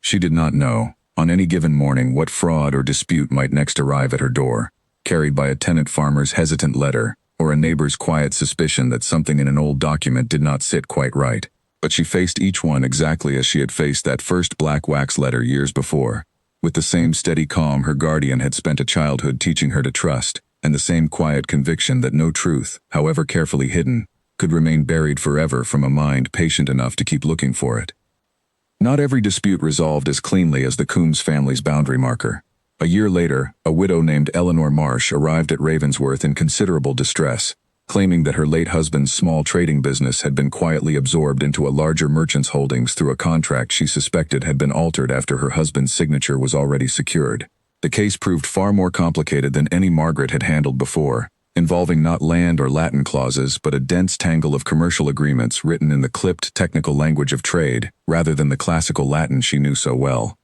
She did not know, on any given morning, what fraud or dispute might next arrive at her door, carried by a tenant farmer's hesitant letter, or a neighbor's quiet suspicion that something in an old document did not sit quite right. But she faced each one exactly as she had faced that first black wax letter years before, with the same steady calm her guardian had spent a childhood teaching her to trust, and the same quiet conviction that no truth, however carefully hidden, could remain buried forever from a mind patient enough to keep looking for it. Not every dispute resolved as cleanly as the Coombs family's boundary marker. A year later, a widow named Eleanor Marsh arrived at Ravensworth in considerable distress, claiming that her late husband's small trading business had been quietly absorbed into a larger merchant's holdings through a contract she suspected had been altered after her husband's signature was already secured. The case proved far more complicated than any Margaret had handled before, involving not land or Latin clauses but a dense tangle of commercial agreements written in the clipped technical language of trade rather than the classical Latin she knew so well.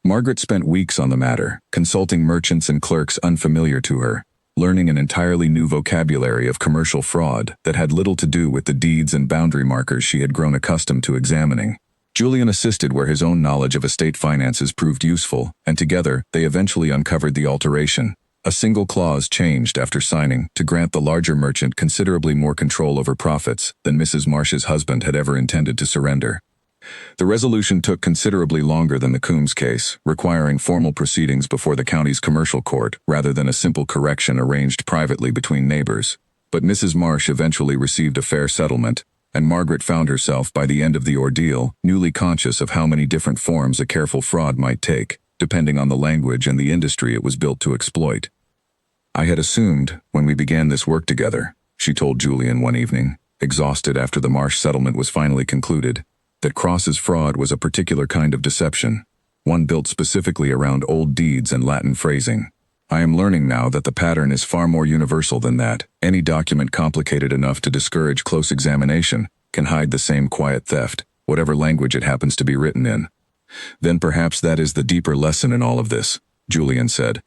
Margaret spent weeks on the matter, consulting merchants and clerks unfamiliar to her, learning an entirely new vocabulary of commercial fraud that had little to do with the deeds and boundary markers she had grown accustomed to examining. Julian assisted where his own knowledge of estate finances proved useful, and together they eventually uncovered the alteration. A single clause changed after signing to grant the larger merchant considerably more control over profits than Mrs. Marsh's husband had ever intended to surrender. The resolution took considerably longer than the Coombs case, requiring formal proceedings before the county's commercial court rather than a simple correction arranged privately between neighbors. But Mrs. Marsh eventually received a fair settlement, and Margaret found herself, by the end of the ordeal, newly conscious of how many different forms a careful fraud might take, depending on the language and the industry it was built to exploit. "I had assumed, when we began this work together," she told Julian one evening, exhausted after the Marsh settlement was finally concluded, that Cross's fraud was a particular kind of deception, one built specifically around old deeds and Latin phrasing. I am learning now that the pattern is far more universal than that. Any document complicated enough to discourage close examination can hide the same quiet theft, whatever language it happens to be written in. "Then perhaps that is the deeper lesson in all of this," Julian said.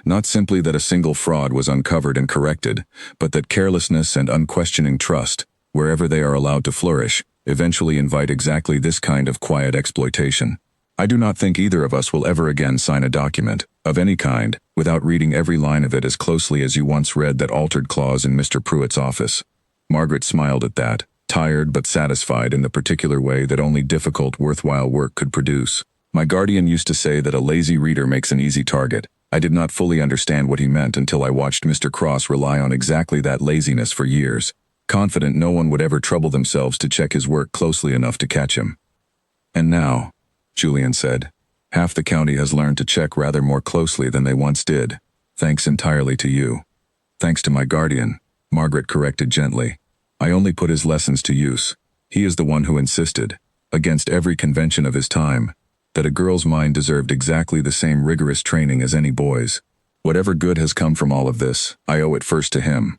"Not simply that a single fraud was uncovered and corrected, but that carelessness and unquestioning trust, wherever they are allowed to flourish, eventually invite exactly this kind of quiet exploitation. I do not think either of us will ever again sign a document, of any kind, without reading every line of it as closely as you once read that altered clause in Mr. Pruitt's office." Margaret smiled at that, tired but satisfied in the particular way that only difficult, worthwhile work could produce. "My guardian used to say that a lazy reader makes an easy target. I did not fully understand what he meant until I watched Mr. Cross rely on exactly that laziness for years, confident no one would ever trouble themselves to check his work closely enough to catch him. And now," Julian said, "half the county has learned to check rather more closely than they once did, thanks entirely to you." "Thanks to my guardian," Margaret corrected gently. "I only put his lessons to use. He is the one who insisted, against every convention of his time, that a girl's mind deserved exactly the same rigorous training as any boy's. Whatever good has come from all of this, I owe it first to him."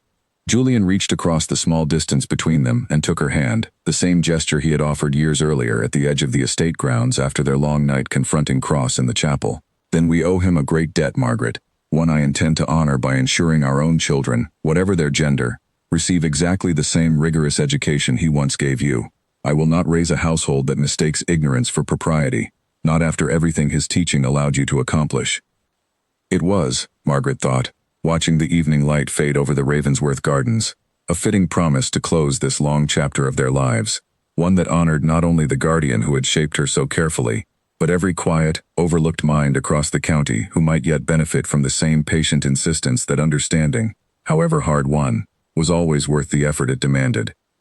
Julian reached across the small distance between them and took her hand, the same gesture he had offered years earlier at the edge of the estate grounds after their long night confronting Cross in the chapel. "Then we owe him a great debt, Margaret, one I intend to honor by ensuring our own children, whatever their gender, receive exactly the same rigorous education he once gave you. I will not raise a household that mistakes ignorance for propriety, not after everything his teaching allowed you to accomplish." It was, Margaret thought, watching the evening light fade over the Ravensworth gardens, a fitting promise to close this long chapter of their lives, one that honored not only the guardian who had shaped her so carefully, but every quiet, overlooked mind across the county who might yet benefit from the same patient insistence that understanding, however hard won, was always worth the effort it demanded.